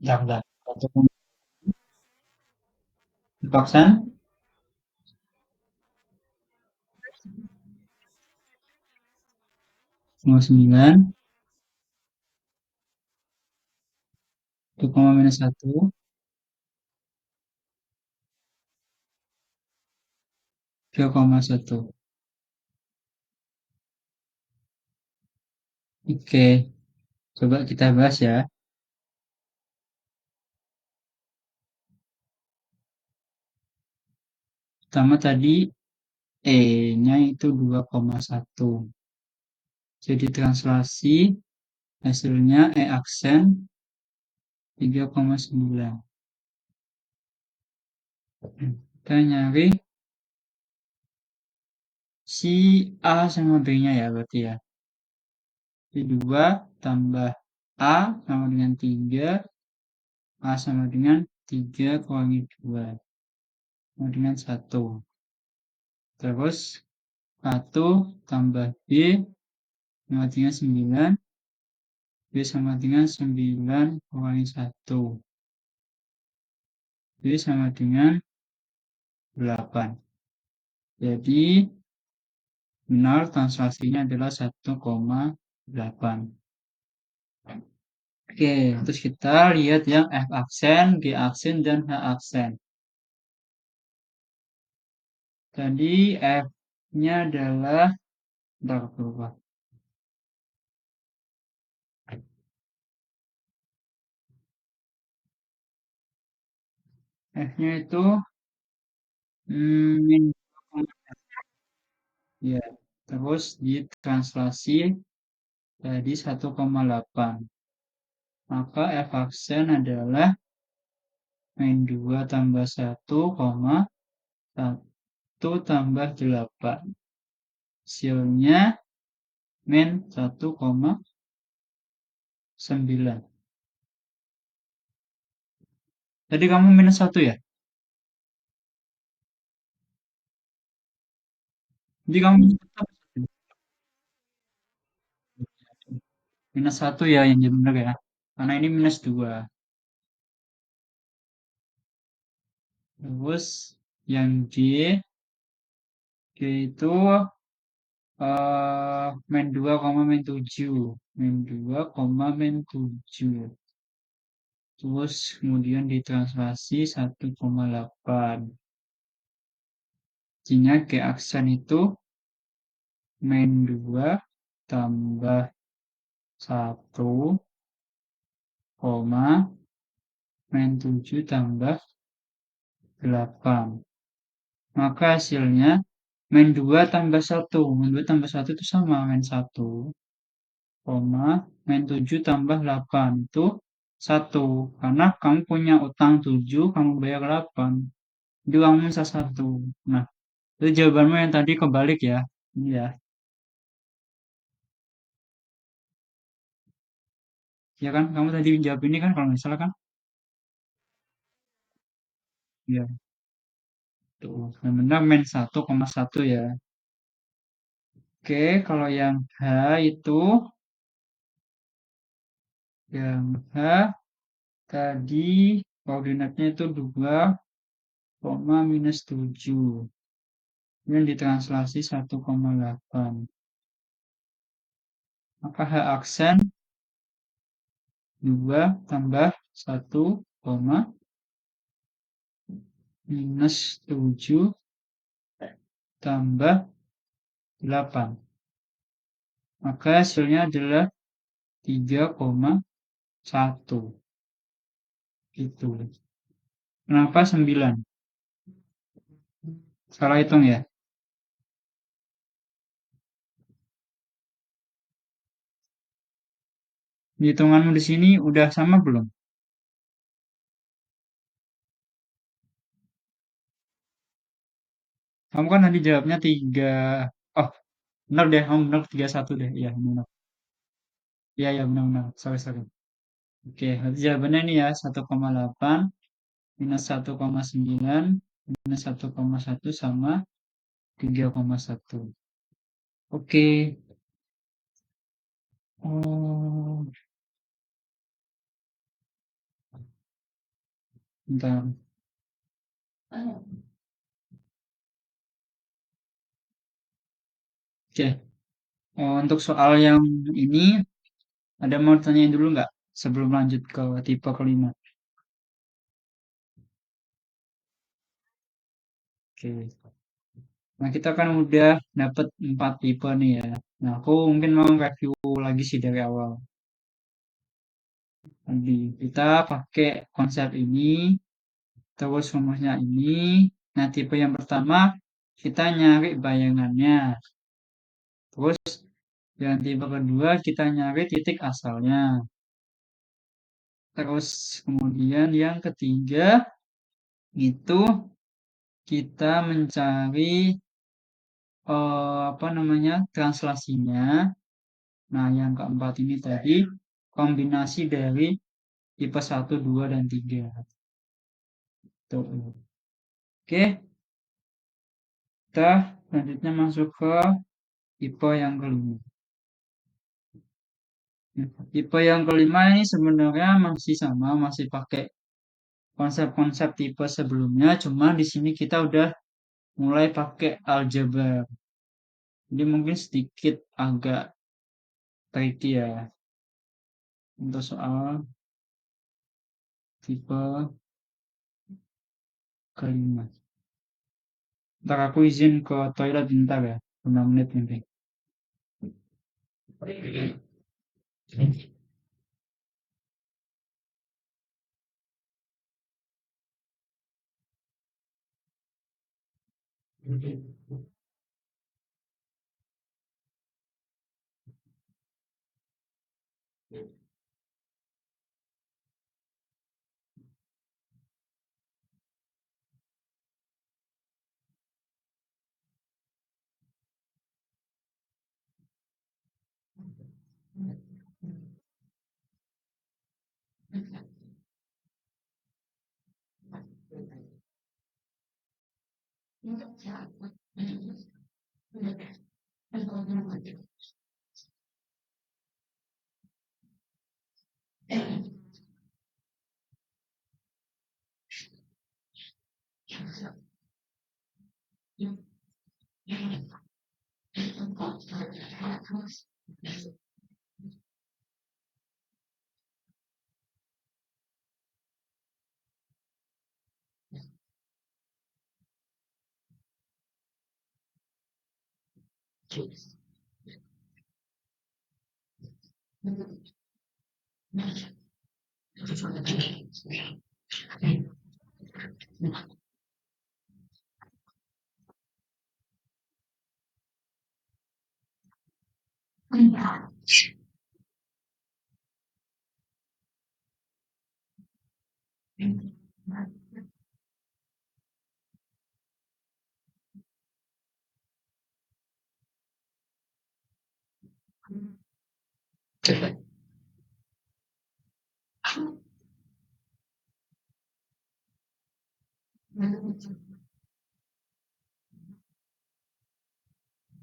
Bentar. Paksan 0,9, 1, minus 1, 3,1. Oke, coba kita bahas ya. Pertama tadi E-nya itu 2,1. Jadi translasi hasilnya E aksen 3,9. Kita nyari si A sama B-nya ya berarti ya. Jadi 2 tambah A sama dengan 3, A sama dengan 3 kurangi 2, sama dengan 1. Terus 1 tambah B sama dengan 9, B sama dengan 9 kurangi 1, B sama dengan 8. Jadi benar translasinya adalah 1,8. Oke, terus kita lihat yang F aksen, G aksen, dan H aksen. Tadi F-nya adalah, bentar, berubah. F-nya itu min, ya, terus ditranslasi jadi 1,8. Maka F aksen adalah min 2 tambah 1, 1 tambah 8. Hasilnya min 1,9. Tadi kamu minus 1 ya? Jadi kamu minus 1 ya yang benar ya. Karena ini minus 2. Terus yang G itu min 2, min 7. Min 2, min 7. Terus kemudian ditranslasi 1,8. Artinya G aksen itu min 2 tambah 1, min 7 tambah 8. Maka hasilnya min 2 tambah 1. Min 2 tambah 1 itu sama min 1, min 7 tambah 8 itu 1. Karena kamu punya utang 7, kamu bayar 8. Jadi uangmu sisa 1. Nah, itu jawabanmu yang tadi kebalik ya. Ini ya. Ya kan, kamu tadi jawab ini kan kalau nggak salah kan? Ya, tuh. Yang benar min 1,1 ya. Oke, kalau yang H itu, yang H tadi koordinatnya itu 2, minus 7. Kemudian ditranslasi 1,8. Maka H aksen 2 tambah 1, minus 7 tambah 8. Maka hasilnya adalah 3,1. Itu. Kenapa 9? Salah hitung ya? Hitunganmu di sini udah sama belum? Kamu kan tadi jawabnya 3. Oh, benar deh. Kamu benar 31 deh. Iya, benar. Iya, iya, benar-benar. Sorry, sorry. Oke, berarti jawabannya ini ya. 1,8 minus 1,9 minus 1,1 sama 3,1. Oke. Oh, bentar. Oke, untuk soal yang ini, ada mau tanyain dulu nggak sebelum lanjut ke tipe kelima? Oke, nah kita kan udah dapet 4 tipe nih ya. Nah, aku mungkin mau review lagi sih dari awal. Jadi, kita pakai konsep ini, terus rumusnya ini. Nah, tipe yang pertama, kita nyari bayangannya. Terus, yang tipe kedua, kita nyari titik asalnya. Terus, kemudian yang ketiga, itu kita mencari apa namanya translasinya. Nah, yang keempat ini tadi kombinasi dari tipe satu 2 dan 3. Tuh. Oke, kita selanjutnya masuk ke tipe yang kelima. Tipe yang kelima ini sebenarnya masih sama, masih pakai konsep-konsep tipe sebelumnya, cuma di sini kita udah mulai pakai aljabar. Jadi mungkin sedikit agak tricky ya untuk soal tipe kelima. Ntar aku izin ke toilet bentar ya, 5 menit nanti.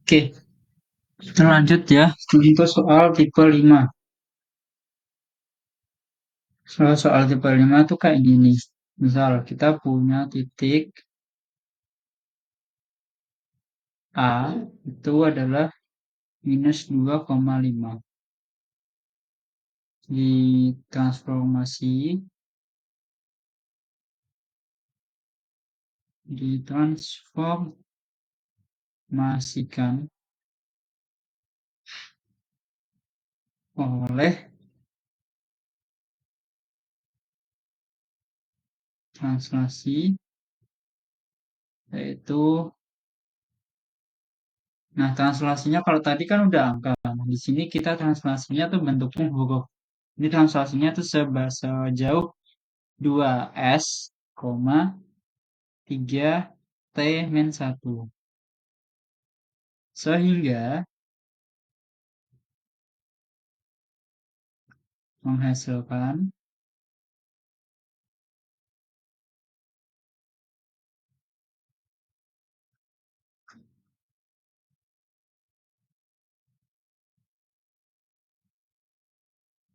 Oke, kita lanjut ya untuk soal tipe 5. Soal tipe 5 tuh kayak gini. Misal kita punya titik A itu adalah minus 2,5. Ditransformasi, ditransformasikan oleh translasi, yaitu, nah translasinya kalau tadi kan udah angka. Nah, di sini kita translasinya tuh bentuknya huruf. Ini translasinya tuh sejauh 2S, 3 T min 1. Sehingga menghasilkan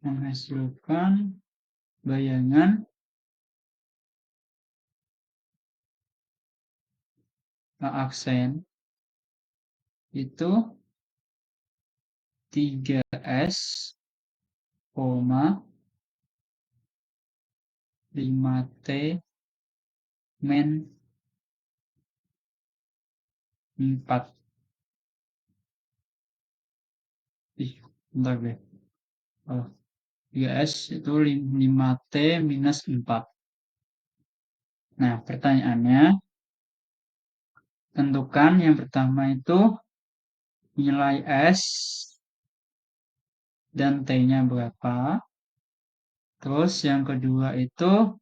menghasilkan bayangan A aksen itu 3S, 5T min 4. Bentar deh. Oh, 3S itu 5T minus 4. Nah, pertanyaannya, tentukan yang pertama itu nilai S dan T-nya berapa. Terus yang kedua itu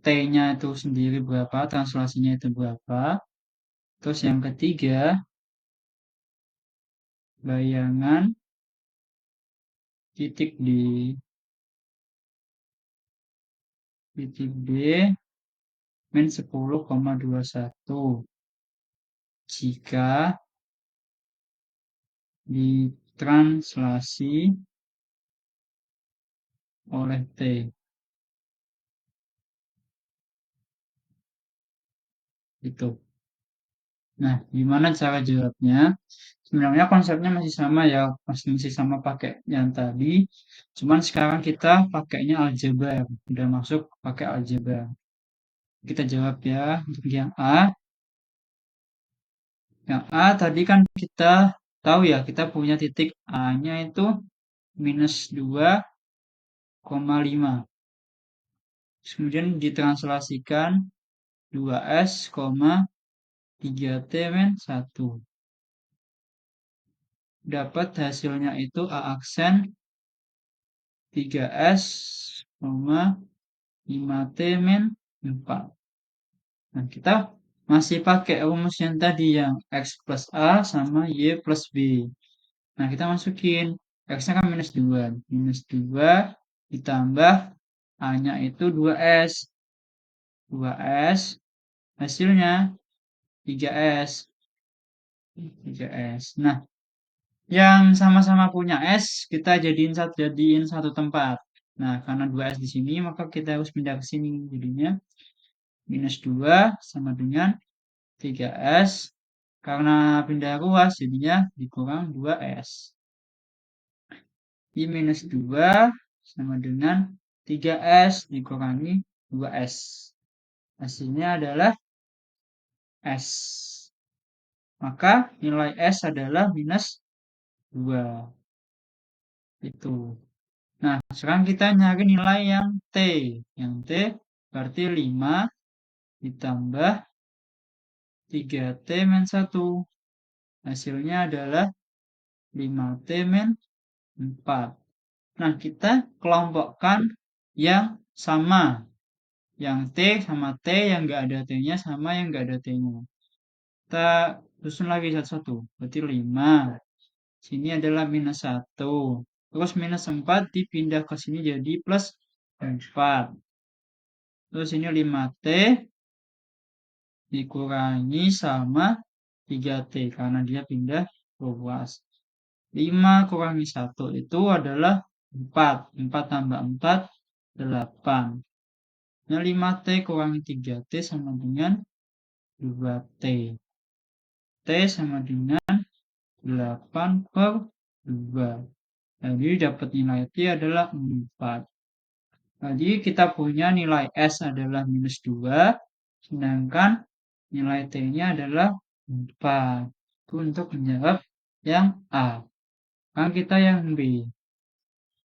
T-nya itu sendiri berapa, translasinya itu berapa. Terus yang ketiga, bayangan titik D min 10,21 jika ditranslasi oleh T. Itu. Nah, gimana cara jawabnya? Sebenarnya konsepnya masih sama ya, masih sama pakai yang tadi. Cuman sekarang kita pakainya aljabar, udah masuk pakai aljabar. Kita jawab ya untuk yang A. Yang A tadi kan kita tahu ya, kita punya titik A-nya itu minus 2,5. Kemudian ditranslasikan 2S, 3T min 1. Dapat hasilnya itu A aksen 3S, 5T min 4. Nah, kita masih pakai rumus yang tadi yang X plus A sama Y plus B. Nah, kita masukin X-nya kan minus 2. Minus 2 ditambah A-nya itu 2S. 2S hasilnya 3S. 3S. Nah, yang sama-sama punya S, kita jadiin satu tempat. Nah, karena 2S di sini, maka kita harus pindah ke sini. Jadinya minus 2 sama dengan 3S. Karena pindah ruas, jadinya dikurang 2S. I minus 2 sama dengan 3S dikurangi 2S. Hasilnya adalah S. Maka nilai S adalah minus 2. Itu. Nah, sekarang kita nyari nilai yang T. Yang T berarti 5 ditambah 3T min 1. Hasilnya adalah 5T min 4. Nah, kita kelompokkan yang sama. Yang T sama T, yang nggak ada T-nya sama yang nggak ada T-nya. Kita susun lagi satu-satu. Berarti 5. Sini adalah minus 1. Terus minus 4 dipindah ke sini jadi plus 4. Terus ini 5T dikurangi sama 3T karena dia pindah ruas. 5 kurangi 1 itu adalah 4. 4 tambah 4, 8. Nah, 5T kurangi 3T sama dengan 2T. T sama dengan 8 per 2. Jadi dapat nilai T adalah 4. Jadi kita punya nilai S adalah minus 2, sedangkan nilai T-nya adalah 4. Itu untuk menjawab yang A. Kan kita yang B.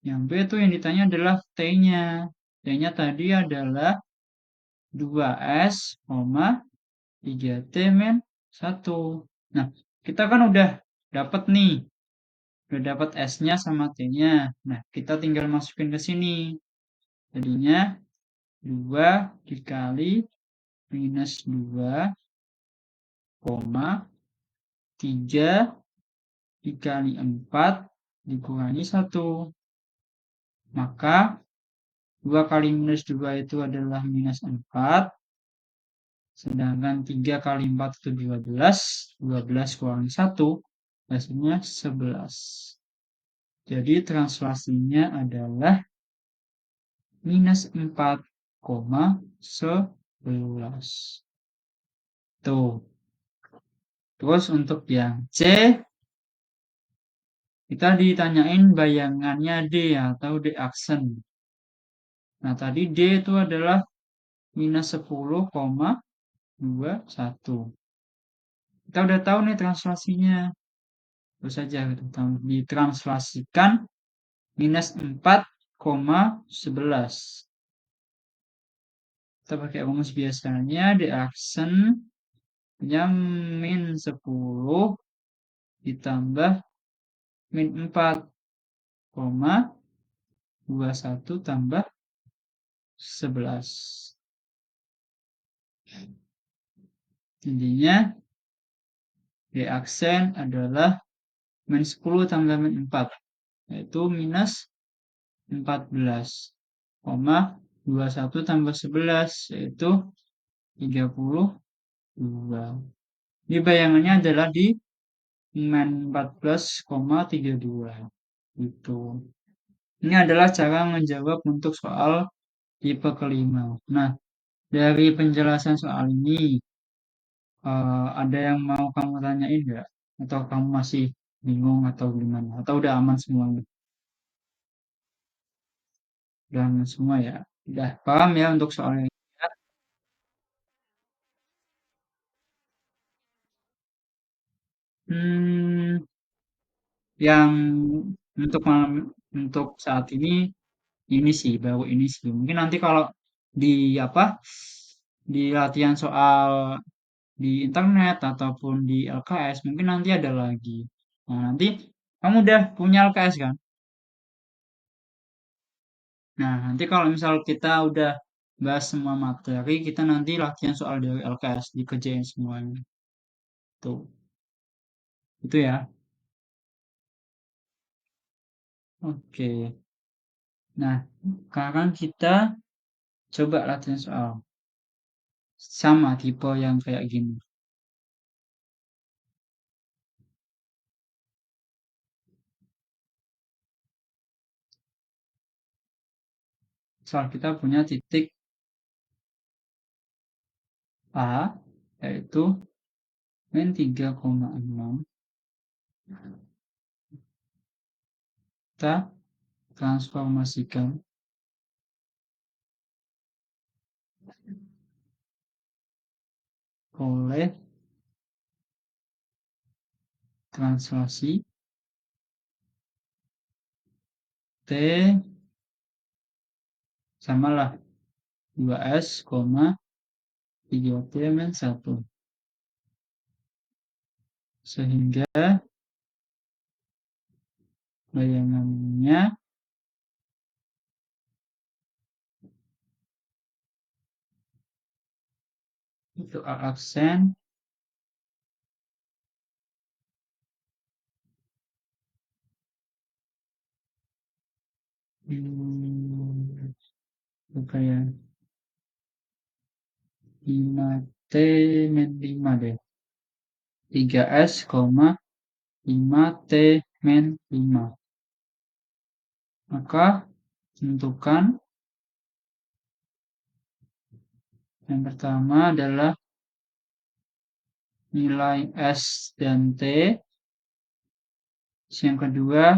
Yang B itu yang ditanya adalah T-nya. T-nya tadi adalah 2S, 3T min 1. Nah, kita kan udah dapat nih. Udah dapat S-nya sama T-nya. Nah, kita tinggal masukin ke sini. Jadinya 2 dikali minus 2, 3 dikali 4 dikurangi 1. Maka 2 kali minus 2 itu adalah minus 4. Sedangkan 3 kali 4 itu 12. 12 kurangi 1 hasilnya 11. Jadi translasinya adalah minus 4,11. Tuh. Terus untuk yang C, kita ditanyain bayangannya D atau D aksen. Nah, tadi D itu adalah minus 10,21. Kita udah tahu nih translasinya. Terus saja kita ditranslasikan minus 4,11. Kita pakai rumus biasanya di aksen yang min 10 ditambah min 4,21 tambah 11. Intinya di aksen adalah min 10 tambah min 4, yaitu minus 14,21 tambah 11, yaitu 32. Ini bayangannya adalah di min 14,32. Gitu. Ini adalah cara menjawab untuk soal tipe kelima. Nah, dari penjelasan soal ini, ada yang mau kamu tanyain nggak? Atau kamu masih bingung atau gimana? Atau udah aman semuanya? Udah aman semua ya? Udah paham ya untuk soal ini? Hmm, yang untuk untuk saat ini sih baru ini sih. Mungkin nanti kalau di apa di latihan soal di internet ataupun di LKS mungkin nanti ada lagi. Nah, nanti kamu udah punya LKS kan? Nah, nanti kalau misal kita udah bahas semua materi, kita nanti latihan soal dari LKS dikerjain semuanya. Tuh, itu ya. Oke. Nah, sekarang kita coba latihan soal sama tipe yang kayak gini. Soal kita punya titik A, yaitu min 3,6. Kita transformasikan oleh translasi T samalah 2S, 3T min 1. Sehingga bayangannya itu A aksen apa ya 5T min 5 deh. 3S, 5T min 5. Maka tentukan yang pertama adalah nilai S dan T. Yang kedua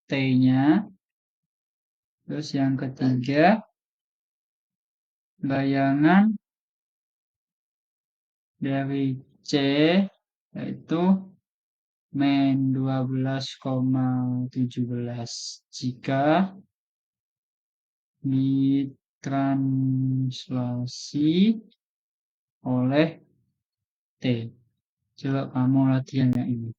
T-nya. Terus yang ketiga bayangan dari C yaitu min 12,17 jika ditranslasi oleh T. Coba kamu latihan yang ini.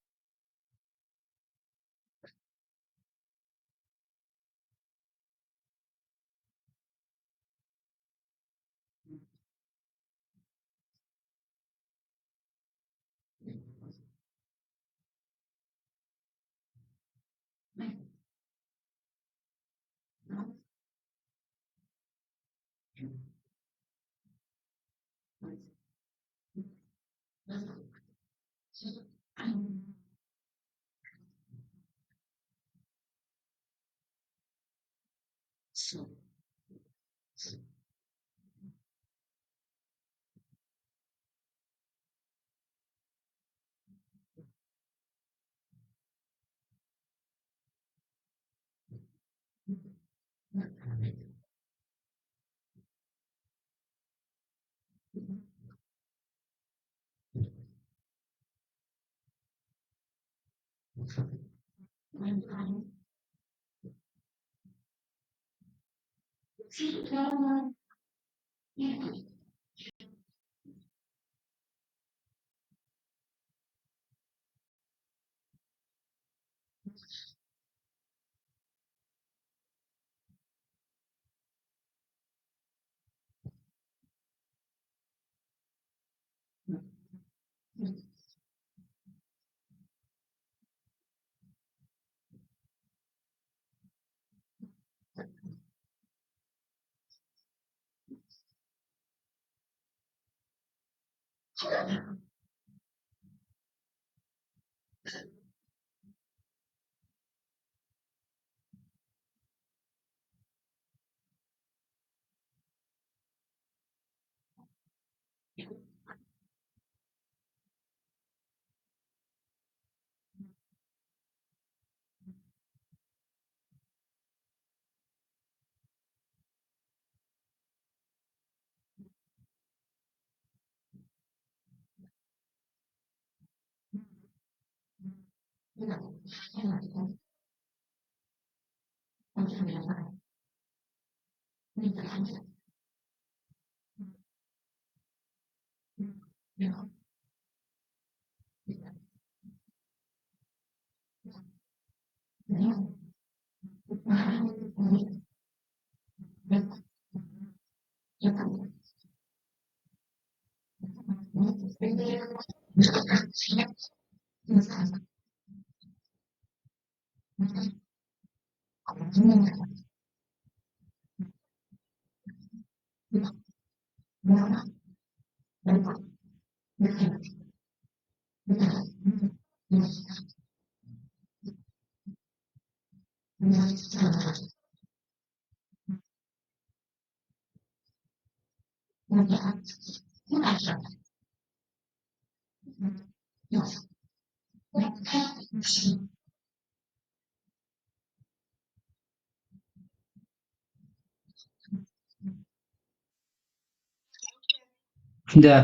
Udah,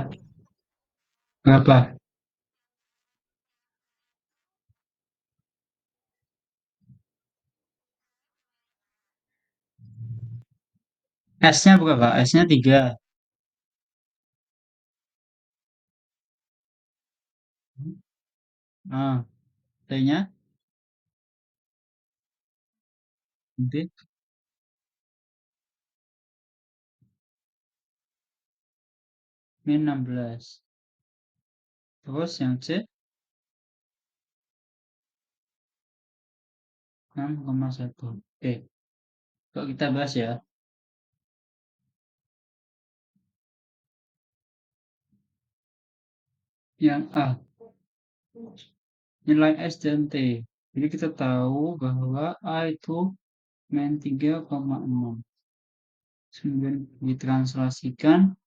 berapa? S-nya berapa? S-nya 3. Ah, T-nya nanti min 16. Terus yang C 6,1. Oke, kok kita bahas ya. Yang A, nilai S dan T. Jadi kita tahu bahwa A itu min 3,6. Kemudian ditranslasikan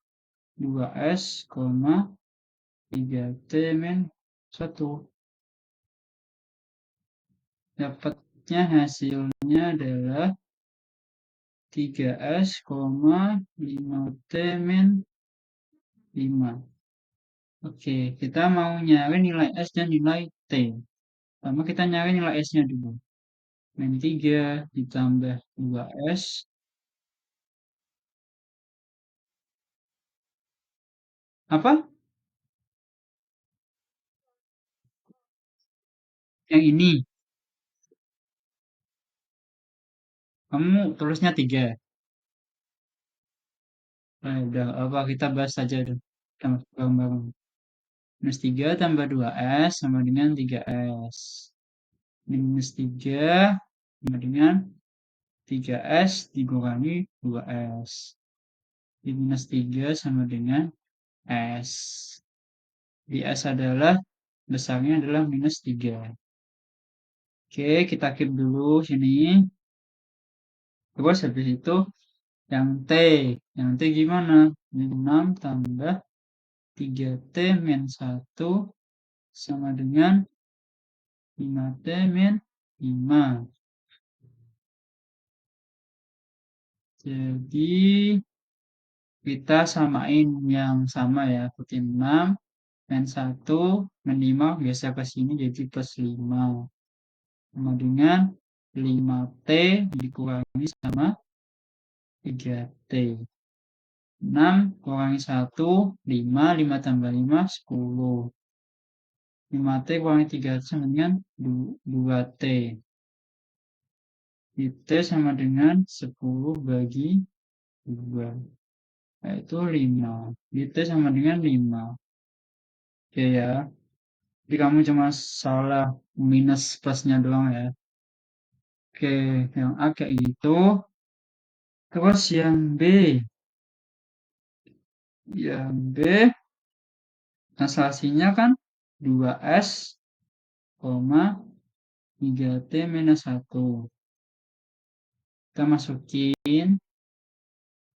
2S, 3T min 1. Dapatnya hasilnya adalah 3S, 5T min 5. Oke, kita mau nyari nilai S dan nilai T. Pertama kita nyari nilai S-nya dulu. Min 3 ditambah 2S. Apa? Yang ini. Kamu tulisnya 3. Nah, udah apa kita bahas saja dulu. Bareng-bareng. Minus 3 tambah 2S sama dengan 3S. Minus 3 sama dengan 3S dikurangi 2S. Di minus 3 sama dengan S. Di S adalah besarnya adalah minus 3. Oke, kita keep dulu sini. Terus habis itu yang T. Yang T gimana? 6 tambah 3T min 1 sama dengan 5T min 5. Jadi kita samain yang sama ya. Putih 6 min 1 min 5 geser ke sini jadi plus 5. sama dengan 5T dikurangi sama 3T. 6 kurangi 1, 5, 5 tambah 5, 10. 5T kurangi 3T sama dengan 2T. T sama dengan 10 bagi 2, yaitu 5. T sama dengan 5. Oke ya. Jadi kamu cuma salah minus plusnya doang ya. Oke, yang A kayak gitu. Terus yang B. Yang B, translasinya kan 2S, 3T minus 1. Kita masukin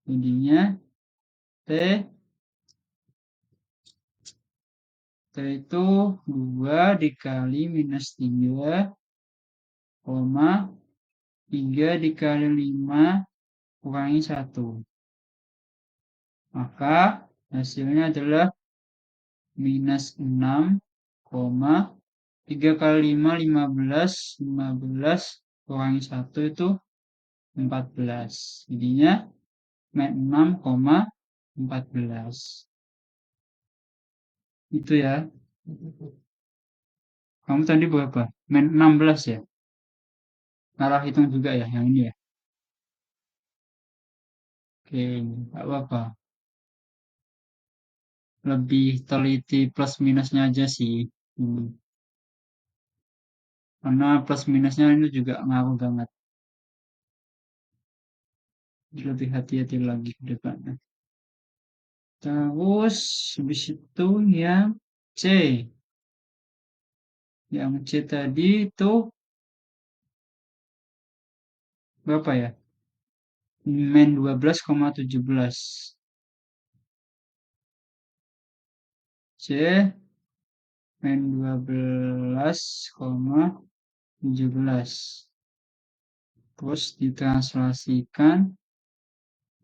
jadinya T. T itu 2 dikali minus 3, 3 dikali 5 kurangi 1. Maka hasilnya adalah minus 6, 3 kali 5, 15. 15 kurangi 1 itu 14. Jadinya min 6,14. Itu ya. Kamu tadi berapa? Min 16 ya? Salah hitung juga ya yang ini ya? Oke, nggak apa-apa. Lebih teliti plus minusnya aja sih. Karena plus minusnya itu juga ngaruh banget. Lebih hati-hati lagi ke depannya. Terus habis itu yang C. Yang C tadi itu berapa ya? Min 12,17. C min 12,17. Terus ditranslasikan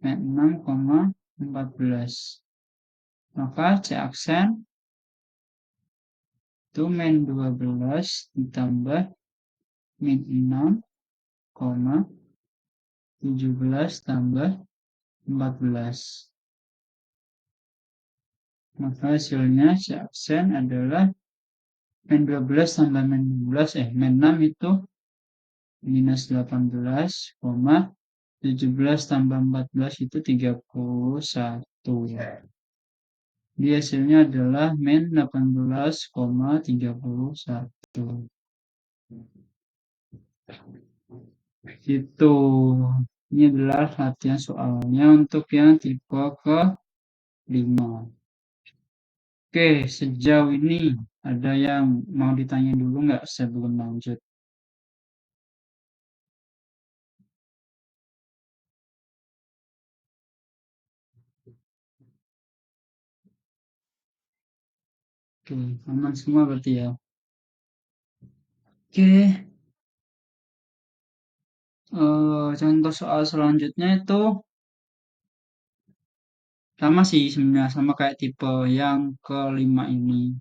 min 6,14. Maka C aksen itu min 12 ditambah min 6,17 tambah 14. Maka hasilnya C aksen adalah min 12 tambah min 12, min 6 itu minus 18, 17 tambah 14 itu 31 ya. Jadi hasilnya adalah min 18,31. Itu. Ini adalah latihan soalnya untuk yang tipe ke-5. Oke, sejauh ini ada yang mau ditanya dulu nggak sebelum lanjut? Oke, aman semua berarti ya. Oke, contoh soal selanjutnya itu sama sih sebenarnya, sama kayak tipe yang ke-5 ini.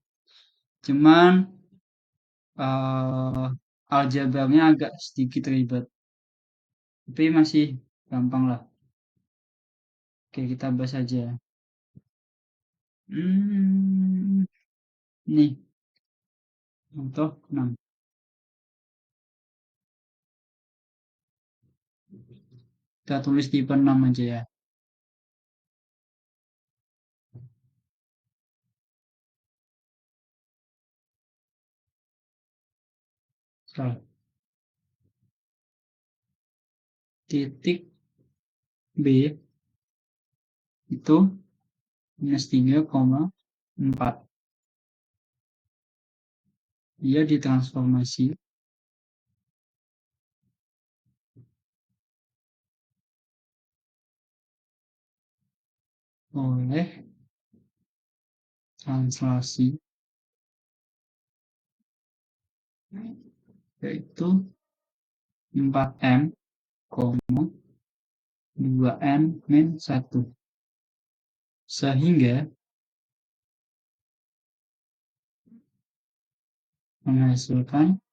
Cuman aljabarnya agak sedikit ribet, tapi masih gampang lah. Oke, kita bahas aja. Nih, contoh 6. Kita tulis tipe 6 aja ya. So, titik B itu minus 3,4. Dia ditransformasi oleh translasi, yaitu 4M, 2N min 1. Sehingga menghasilkan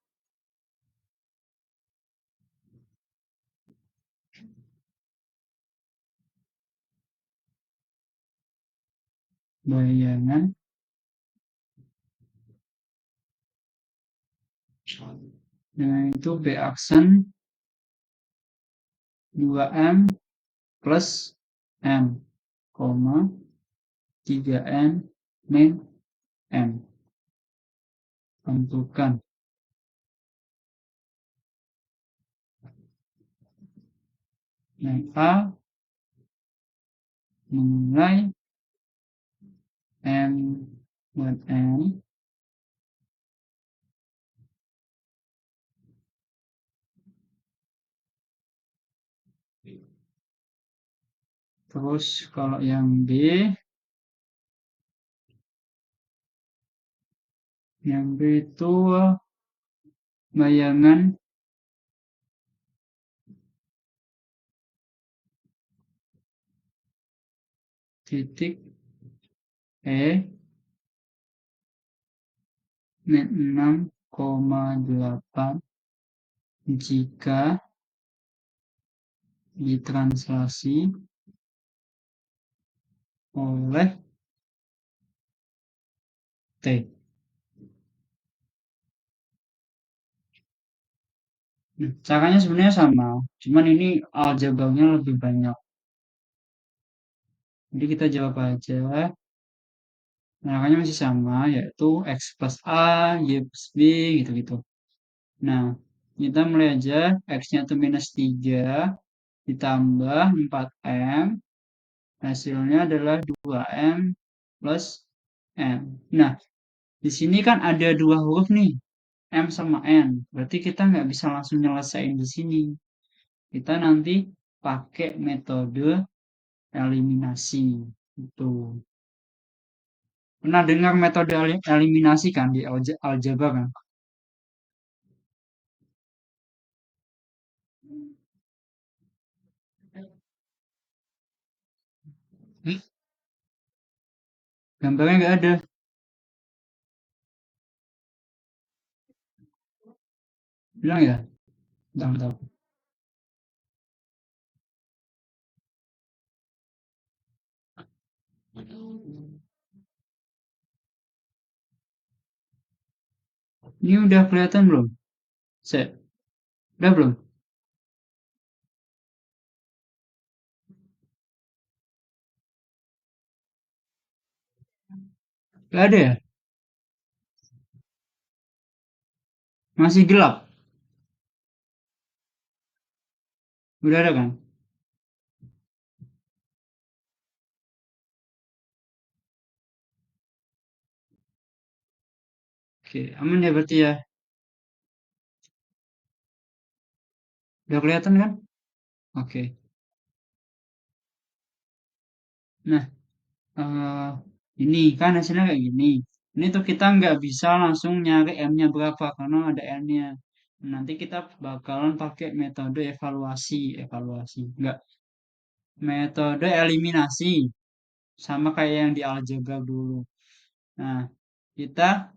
bayangan. Nah, itu B aksen 2M plus M, koma 3N min M. Tentukan. Yang A menilai M dan N terus kalau yang B itu bayangan titik E min 6,8 jika ditranslasi oleh T. Caranya sebenarnya sama, cuman ini aljabarnya lebih banyak. Jadi kita jawab aja. Makanya masih sama, yaitu X plus A, Y plus B, gitu-gitu. Nah, kita mulai aja, X-nya itu minus 3, ditambah 4M, hasilnya adalah 2M plus M. Nah, di sini kan ada dua huruf nih, M sama N. Berarti kita nggak bisa langsung nyelesain di sini. Kita nanti pakai metode eliminasi. Itu. Pernah dengar metode eliminasi kan di aljabar kan? Hmm? Gambarnya nggak ada. Bilang ya? Bentar, bentar. Ini udah kelihatan belum? Set. Udah belum? Nggak ada ya? Masih gelap. Udah ada kan? Oke, aman ya berarti ya. Udah kelihatan kan? Oke. Nah, eh, ini kan hasilnya kayak gini. Ini tuh kita nggak bisa langsung nyari M-nya berapa karena ada N-nya. Nanti kita bakalan pakai metode evaluasi, Nggak, metode eliminasi. Sama kayak yang di aljabar dulu. Nah, kita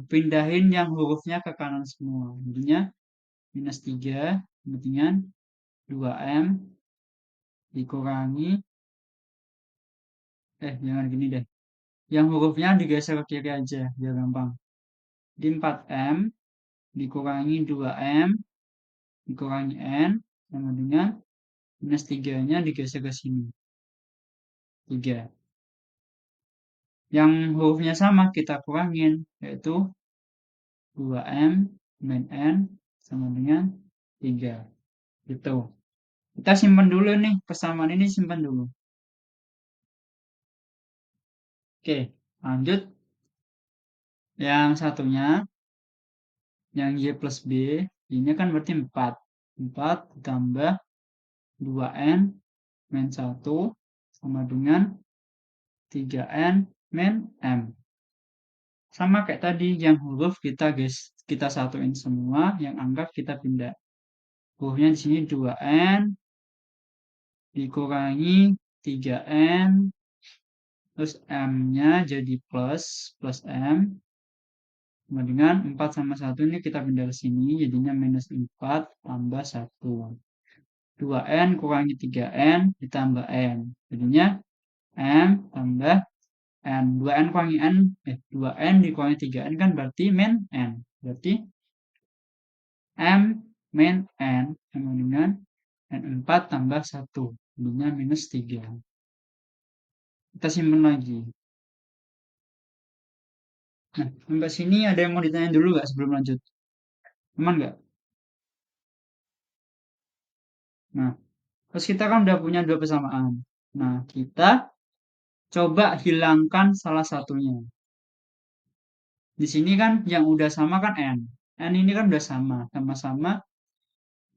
pindahin yang hurufnya ke kanan semua. Jadinya minus 3 kemudian 2M dikurangi, jangan gini deh. Yang hurufnya digeser ke kiri aja, biar gampang. Di 4M dikurangi 2M dikurangi N, sama dengan minus 3-nya digeser ke sini. 3. Yang hurufnya sama kita kurangin, yaitu 2M min N sama dengan 3. Gitu. Kita simpan dulu nih, persamaan ini simpan dulu. Oke, lanjut. Yang satunya, yang Y plus B, ini kan berarti 4. 4 ditambah 2N min 1 sama dengan 3N min M. Sama kayak tadi, yang huruf kita satuin semua, yang angka kita pindah. Hurufnya di sini 2N dikurangi 3N, terus M-nya jadi plus M, sama dengan 4 sama 1 ini kita pindah ke sini, jadinya minus 4 tambah 1. 2N kurangi 3N ditambah N. Jadinya M tambah 2N kurangi N, 2N dikurangi 3N kan berarti min N. Berarti M min N sama dengan N4 tambah 1. Jadinya minus 3. Kita simpan lagi. Nah, sampai sini ada yang mau ditanya dulu nggak sebelum lanjut? Aman nggak? Nah, terus kita kan udah punya dua persamaan. Nah, kita coba hilangkan salah satunya. Di sini kan yang udah sama kan N. N ini kan udah sama. Sama-sama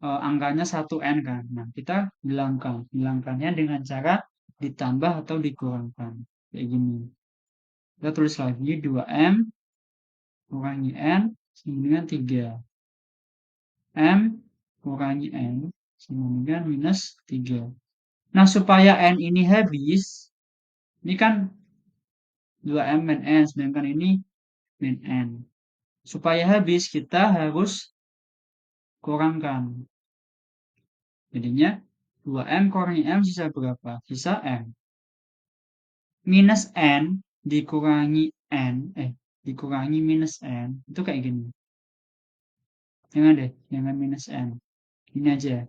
angkanya 1N kan. Nah, kita hilangkan. Hilangkannya dengan cara ditambah atau dikurangkan. Kayak gini. Kita tulis lagi 2M kurangi N sama dengan 3. M kurangi N sama dengan minus 3. Nah, supaya N ini habis, ini kan 2M min N, sedangkan ini min N. Supaya habis, kita harus kurangkan. Jadinya 2M kurangi M sisa berapa? Sisa M. Minus N dikurangi N, dikurangi minus N, itu kayak gini. Jangan deh, jangan minus N. Ini aja.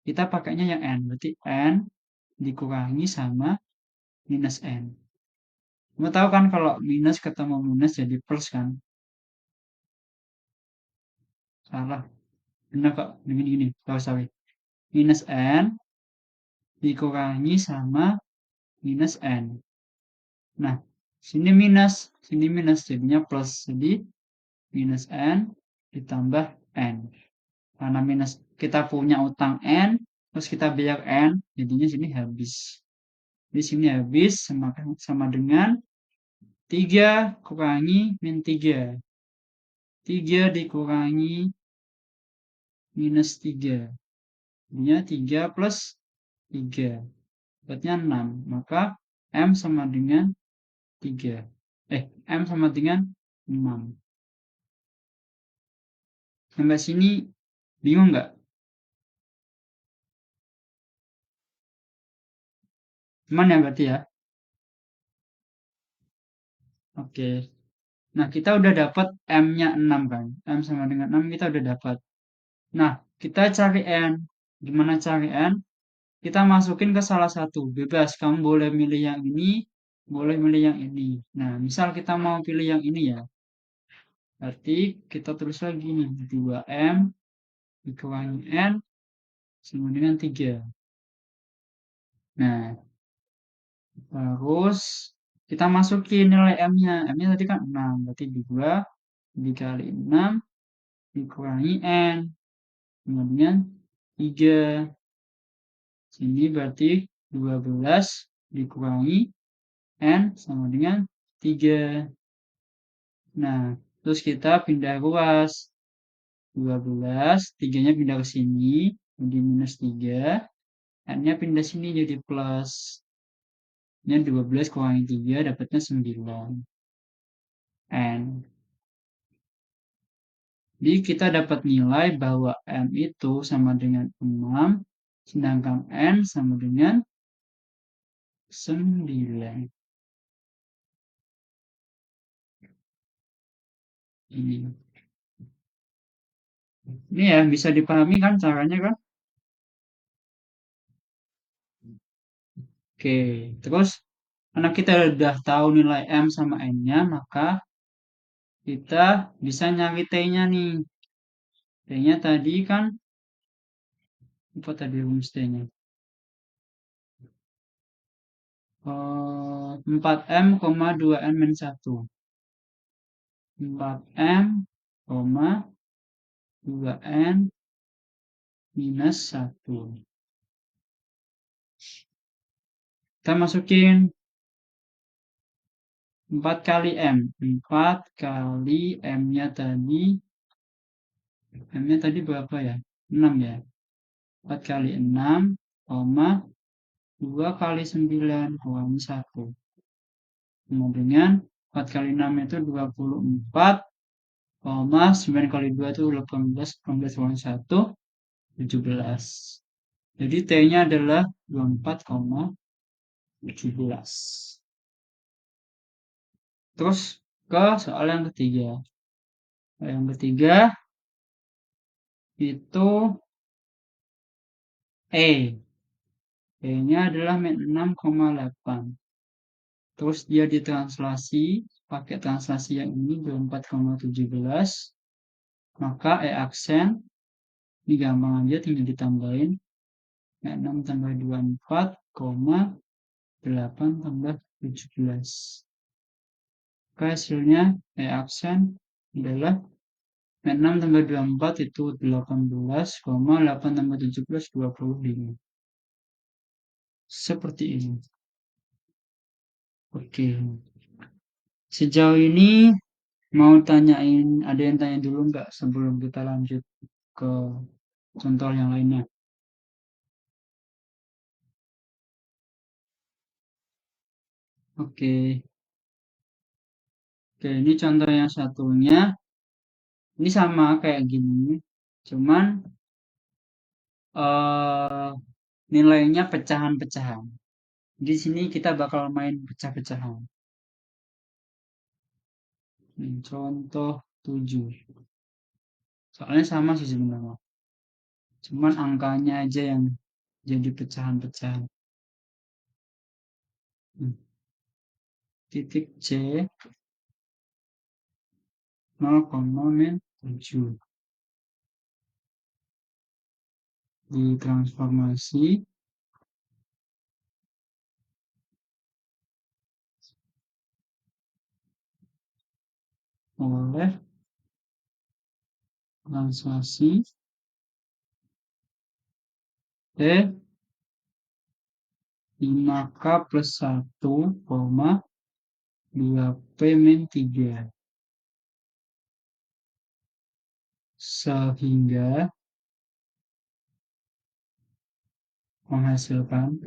Kita pakainya yang N, berarti N dikurangi sama minus N. Kamu tahu kan kalau minus ketemu minus jadi plus kan? Salah. Benar kok, gini-gini. Tahu sorry. Minus N dikurangi sama minus N. Nah, sini minus, jadinya plus. Jadi, minus N ditambah N. Karena minus kita punya utang N, terus kita bayar N, jadinya sini habis. Di sini habis sama dengan 3 kurangi min 3. 3 dikurangi minus 3. Jadinya 3 plus 3. Dapatnya 6. Maka M sama dengan 3. M sama dengan 6. Sampai sini bingung nggak? Aman ya berarti ya? Oke. Nah, kita udah dapat M-nya 6 kan? M sama dengan 6 kita udah dapat. Nah, kita cari N. Gimana cari N? Kita masukin ke salah satu. Bebas, kamu boleh milih yang ini, boleh milih yang ini. Nah, misal kita mau pilih yang ini ya. Berarti kita tulis lagi nih. 2M dikurangi N sama dengan 3. Nah, terus kita masukin nilai M-nya. M-nya tadi kan 6. Berarti 2 dikali 6 dikurangi N. Kemudian 3. Sini berarti 12 dikurangi N sama dengan 3. Nah, terus kita pindah ruas. 12, 3-nya pindah ke sini, jadi minus 3. N-nya pindah sini jadi plus. Ini 12 kurangi 3, dapatnya 9. N. Jadi kita dapat nilai bahwa M itu sama dengan 6, sedangkan N sama dengan 9. Ini. Ini ya bisa dipahami kan caranya kan? Oke, terus karena kita udah tahu nilai M sama N-nya, maka kita bisa nyari T-nya nih. T-nya tadi kan, apa tadi rumus T-nya? 4M, 2N min 1. 4M, 2N minus 1. Kita masukin 4 kali M. 4 kali M-nya tadi. M-nya tadi berapa ya? 6 ya. 4 kali 6, 2 kali 9, kurang 1. Kemudian 4 kali 6 itu 24, 9 kali 2 itu 18, 18 kurang 1, 17. Jadi T-nya adalah 24,17. Terus ke soal yang ketiga. Yang ketiga itu E. E-nya adalah min 6,8. Terus dia ditranslasi pakai translasi yang ini 24,17. Maka E aksen ini gampang aja tinggal ditambahin. 6 tambah 24, 8 tambah 17. Maka hasilnya E aksen adalah 6 tambah 24 itu 18, 8 tambah 17, 25. Seperti ini. Oke. Sejauh ini mau tanyain, ada yang tanya dulu nggak sebelum kita lanjut ke contoh yang lainnya? Oke. Oke, ini contoh yang satunya. Ini sama kayak gini. Cuman eh, nilainya pecahan-pecahan. Di sini kita bakal main pecah-pecahan. Contoh 7. Soalnya sama sih sebenarnya. Cuman angkanya aja yang jadi pecahan-pecahan. Titik C 0,7 ditransformasi oleh translasi E 5K plus 1, 2P min 3. Sehingga menghasilkan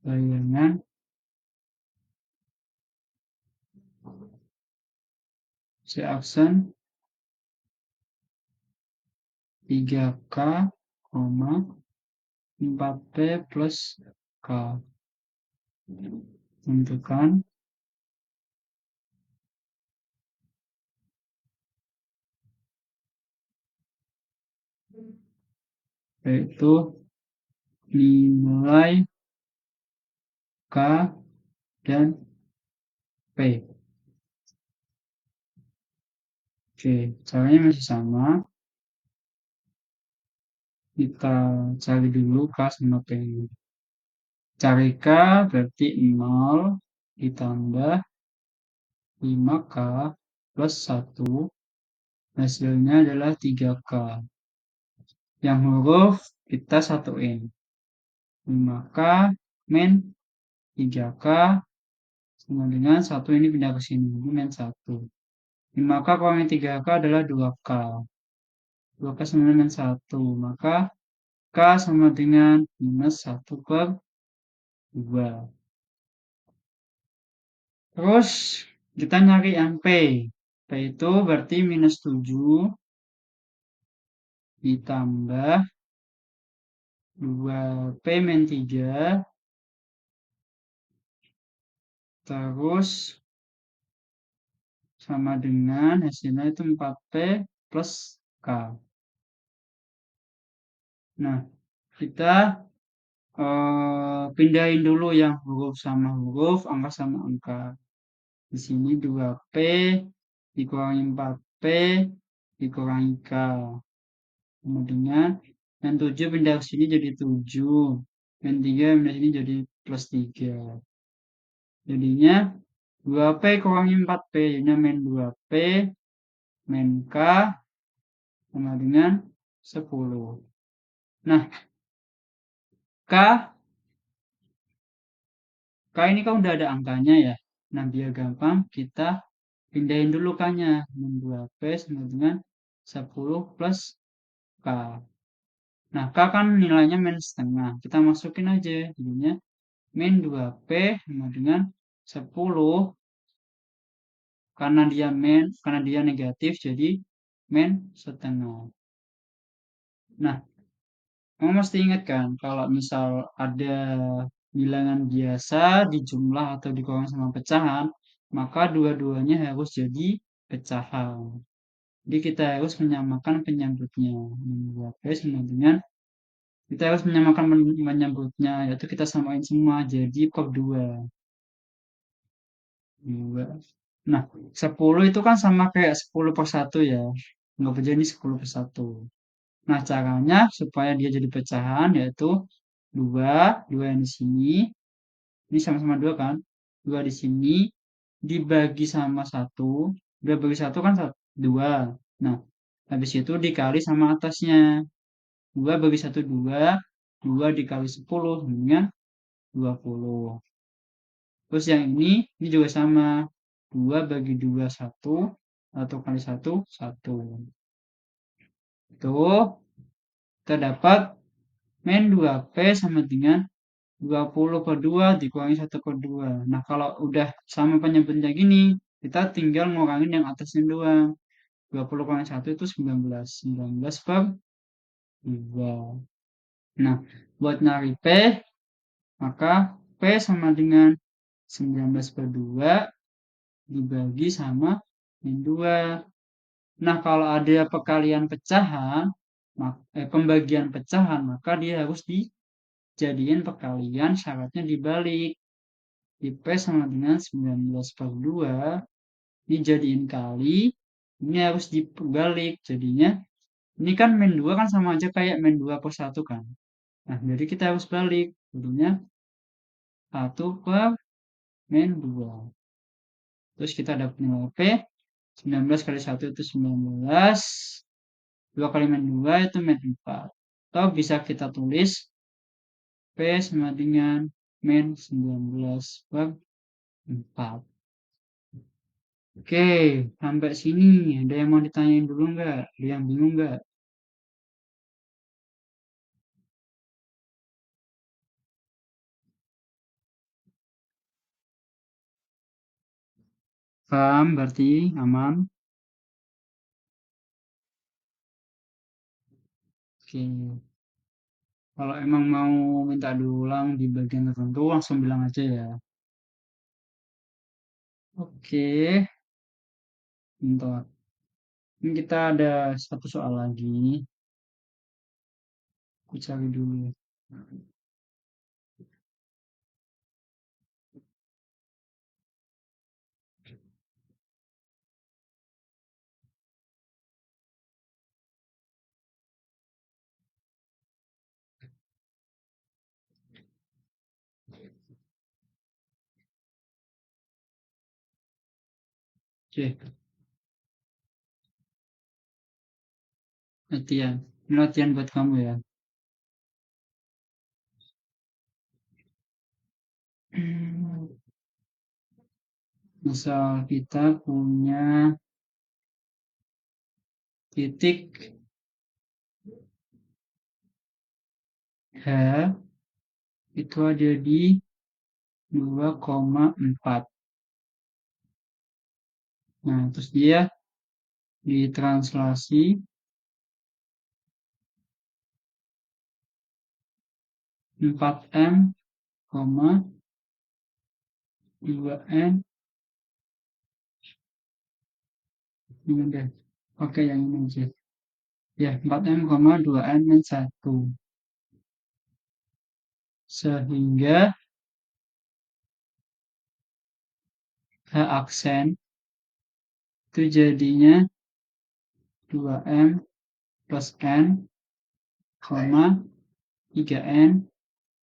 bayangan C aksen 3K, 4P plus K. Tentukan yaitu nilai K dan P. Oke, caranya masih sama. Kita cari dulu K sama P. Cari K berarti 0 ditambah 5K plus 1. Hasilnya adalah 3K. Yang huruf kita satuin. 5K min 3K sama dengan 1 ini pindah ke sini. Ini min 1. 5K kurangin 3K adalah 2K. 2K sama dengan 1. Maka K sama dengan minus 1 per 2. Terus kita nyari yang P. P itu berarti minus 7 ditambah 2P min 3. Terus sama dengan hasilnya itu 4P plus K. Nah, kita pindahin dulu yang huruf sama huruf, angka sama angka. Di sini 2P dikurangi 4P dikurangi K. Kemudian yang 7 pindah ke sini jadi 7. Dan 3 pindah sini jadi plus 3. Jadinya 2P kurangi 4P, jadinya min 2P min K sama dengan 10. Nah, K ini kan udah ada angkanya ya. Nah, biar gampang kita pindahin dulu K-nya. Min 2P sama dengan 10 plus K. Nah, K kan nilainya min setengah. Kita masukin aja. Jadinya min 2P sama dengan 10. Karena dia negatif, jadi min setengah. Nah, Kamu mesti ingat kan, kalau misal ada bilangan biasa dijumlah atau dikurang sama pecahan, maka dua-duanya harus jadi pecahan. Jadi kita harus menyamakan penyambutnya. Membuat P sama dengan kita harus menyamakan menyambutnya, yaitu kita samain semua jadi per 2. 2. Nah, 10 itu kan sama kayak 10 per 1 ya. Nggak jadi ini 10 per 1. Nah, caranya supaya dia jadi pecahan yaitu 2, 2 yang di sini, ini sama-sama 2 kan? 2 di sini dibagi sama 1, 2 bagi 1 kan 2. Nah, habis itu dikali sama atasnya. 2 bagi 1 2, 2 dikali 10 dengan 20. Terus yang ini juga sama. 2 bagi 2 1, atau kali 1 1. Itu kita dapat min 2P sama dengan 20 per 2 dikurangi 1 per 2. Nah, kalau udah sama penyebutnya gini, kita tinggal ngurangin yang atasnya doang. 20 kurangi 1 itu 19. 19 per 2. Nah, buat nyari P, maka P sama dengan 19 per 2 dibagi sama min 2. Nah, kalau ada perkalian pecahan, pembagian pecahan, maka dia harus dijadiin perkalian, syaratnya dibalik. Di P sama dengan 19 per 2 dijadiin kali, ini harus dibalik. Jadinya, ini kan min 2 kan sama aja kayak min 2 per 1 kan. Nah, jadi kita harus balik. Jadinya 1 per min 2. Terus kita dapat nilai P, 19 kali 1 itu 19. 2 kali min 2 itu min 4. Atau bisa kita tulis P sama dengan min 19 per 4. Oke, sampai sini. Ada yang mau ditanyain dulu nggak? Ada yang bingung nggak? Paham, berarti aman. Oke. Kalau emang mau minta diulang di bagian tertentu, langsung bilang aja ya. Oke, bentar. Ini kita ada satu soal lagi. Aku cari dulu. Oke, latihan. Ini latihan buat kamu ya. Misal kita punya titik H itu ada di 2,4. Nah, terus dia ditranslasi 4M, 2N, ini deh. Oke, yang ini aja. Ya, 4M, 2N min 1. Sehingga H aksen itu jadinya 2M plus N, 3N,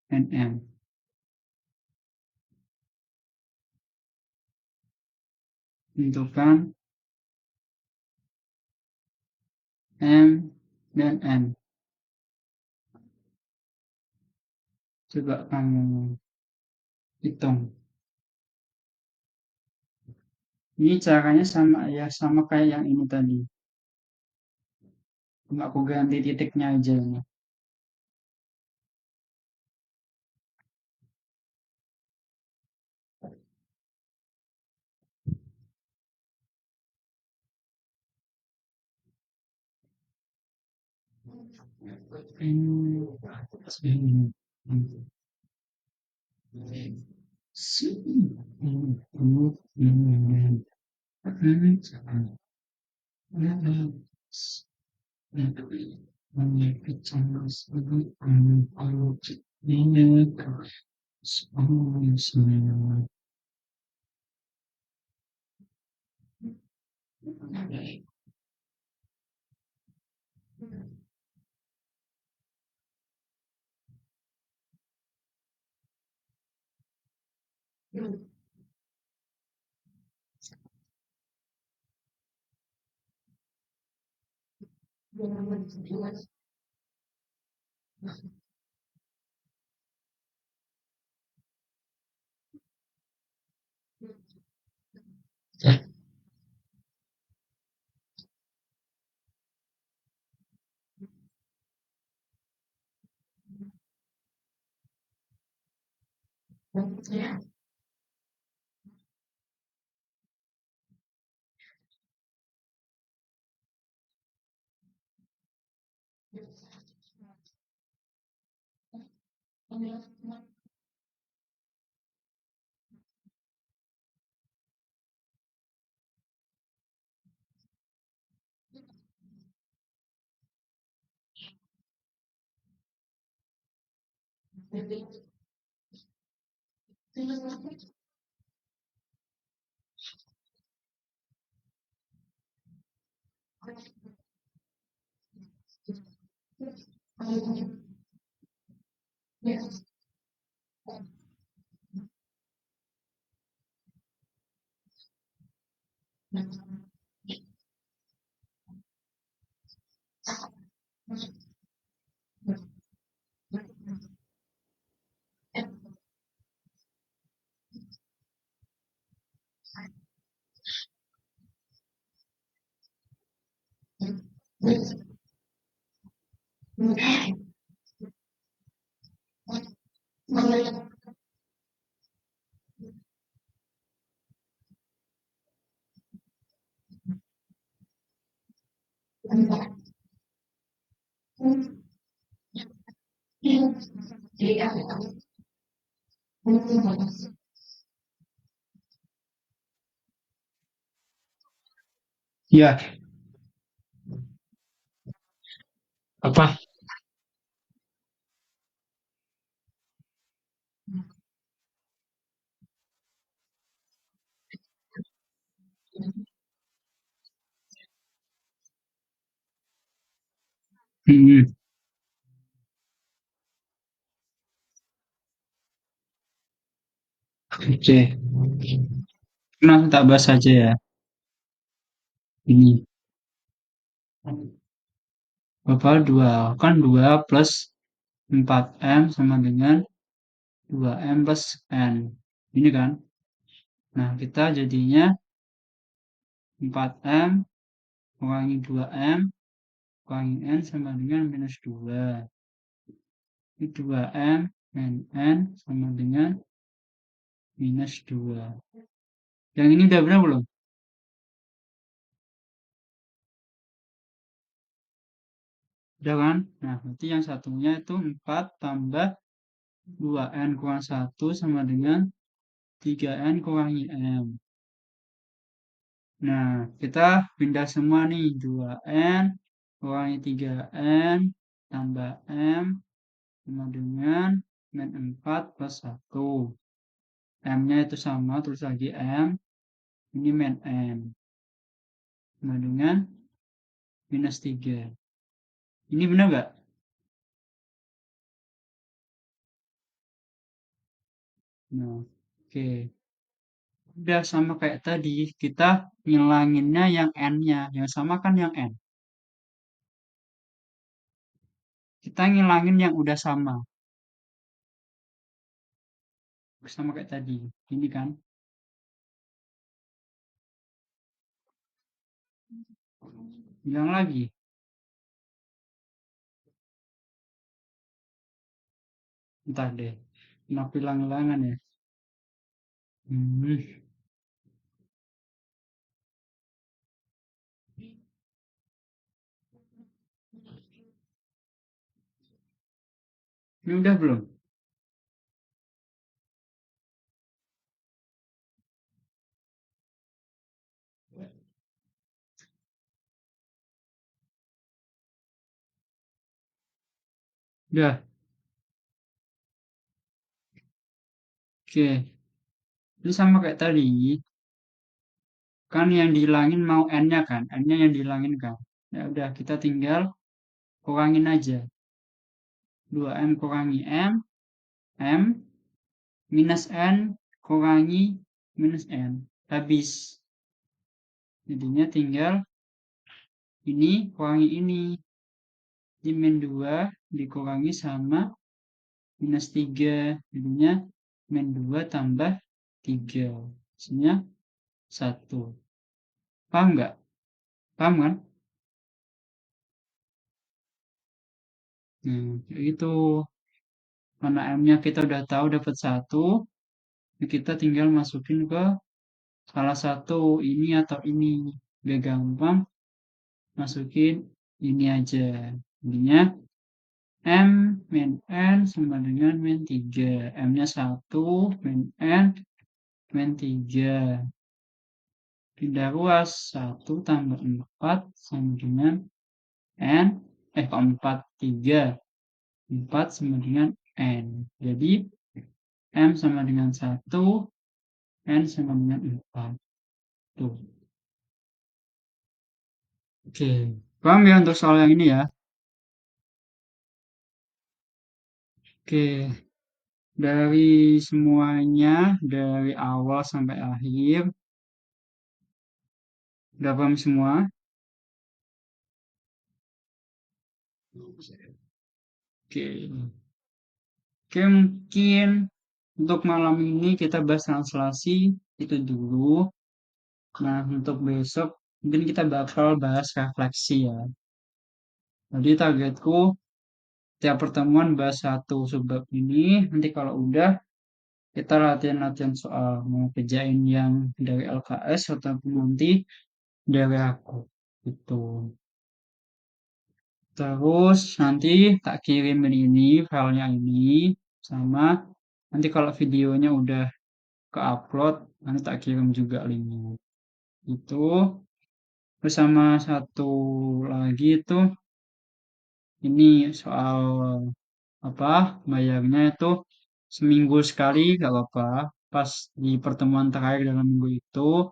NM. Tentukan M dan N. Coba kamu hitung. Ini caranya sama ya, sama kayak yang ini tadi. Cuma aku ganti titiknya aja. Ya, apa? Hmm, oke. Nah, tak bahas saja ya. Ini Bapak 2 kan 2 plus 4M sama dengan 2M plus N. Ini kan. Nah, kita jadinya 4M kurangi 2M kurangi N sama dengan minus 2. Ini 2M dan N sama dengan minus 2. Yang ini udah benar belum? Udah kan? Nah, berarti yang satunya itu 4 tambah 2N kurang 1 sama dengan 3N kurangi M. Nah, kita pindah semua nih. 2N kurangi 3N tambah M sama dengan min 4 plus 1. M-nya itu sama, terus lagi M. Ini min M. Sama dengan minus 3. Ini benar nggak? Nah, oke. Udah sama kayak tadi, kita ngilanginnya yang N-nya. Yang sama kan yang N. Kita ngilangin yang udah sama. Sama kayak tadi. Ini kan. Bilang lagi. Entah deh. Kenapa hilang-hilangan ya? Hmm. Ini udah belum? Udah. Oke. Ini sama kayak tadi. Kan yang dihilangin mau n-nya kan? N-nya yang dihilangin kan? Ya udah, kita tinggal kurangin aja. 2m kurangi m, m minus n kurangi minus n. Habis. Jadinya tinggal ini kurangi ini. Jadi min 2 dikurangi sama minus 3. Jadinya min 2 tambah 3. Hasilnya 1. Paham nggak? Paham kan? Nah, kayak gitu. Karena M-nya kita udah tahu dapat 1, kita tinggal masukin ke salah satu ini atau ini. Biar gampang, masukin ini aja. Jadinya M min N sama dengan min 3. M-nya 1, min N, min 3. Pindah ruas, 1 tambah 4 sama dengan N, kok 4, 3. 4 sama dengan N. Jadi, M sama dengan 1, N sama dengan 4. Tuh. Oke. Paham ya untuk soal yang ini ya? Oke. Dari semuanya, dari awal sampai akhir, udah paham semua? Oke. Oke, mungkin untuk malam ini kita bahas translasi itu dulu. Nah, untuk besok mungkin kita bakal bahas refleksi ya. Jadi targetku tiap pertemuan bahas satu subbab ini. Nanti kalau udah kita latihan-latihan soal mau kerjain yang dari LKS ataupun nanti dari aku itu. Terus nanti tak kirimin ini filenya ini sama nanti kalau videonya udah ke-upload nanti tak kirim juga linknya. Itu terus sama satu lagi itu ini soal apa bayarnya itu seminggu sekali gak apa-apa pas di pertemuan terakhir dalam minggu itu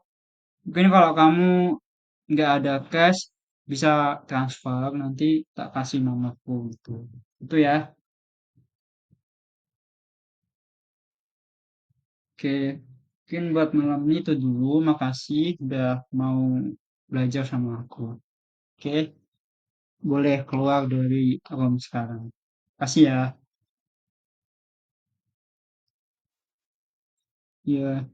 mungkin kalau kamu nggak ada cash bisa transfer nanti tak kasih nomorku itu ya. Oke, mungkin buat malam ini itu dulu. Makasih udah mau belajar sama aku. Oke, boleh keluar dari room sekarang. Kasih ya. Iya.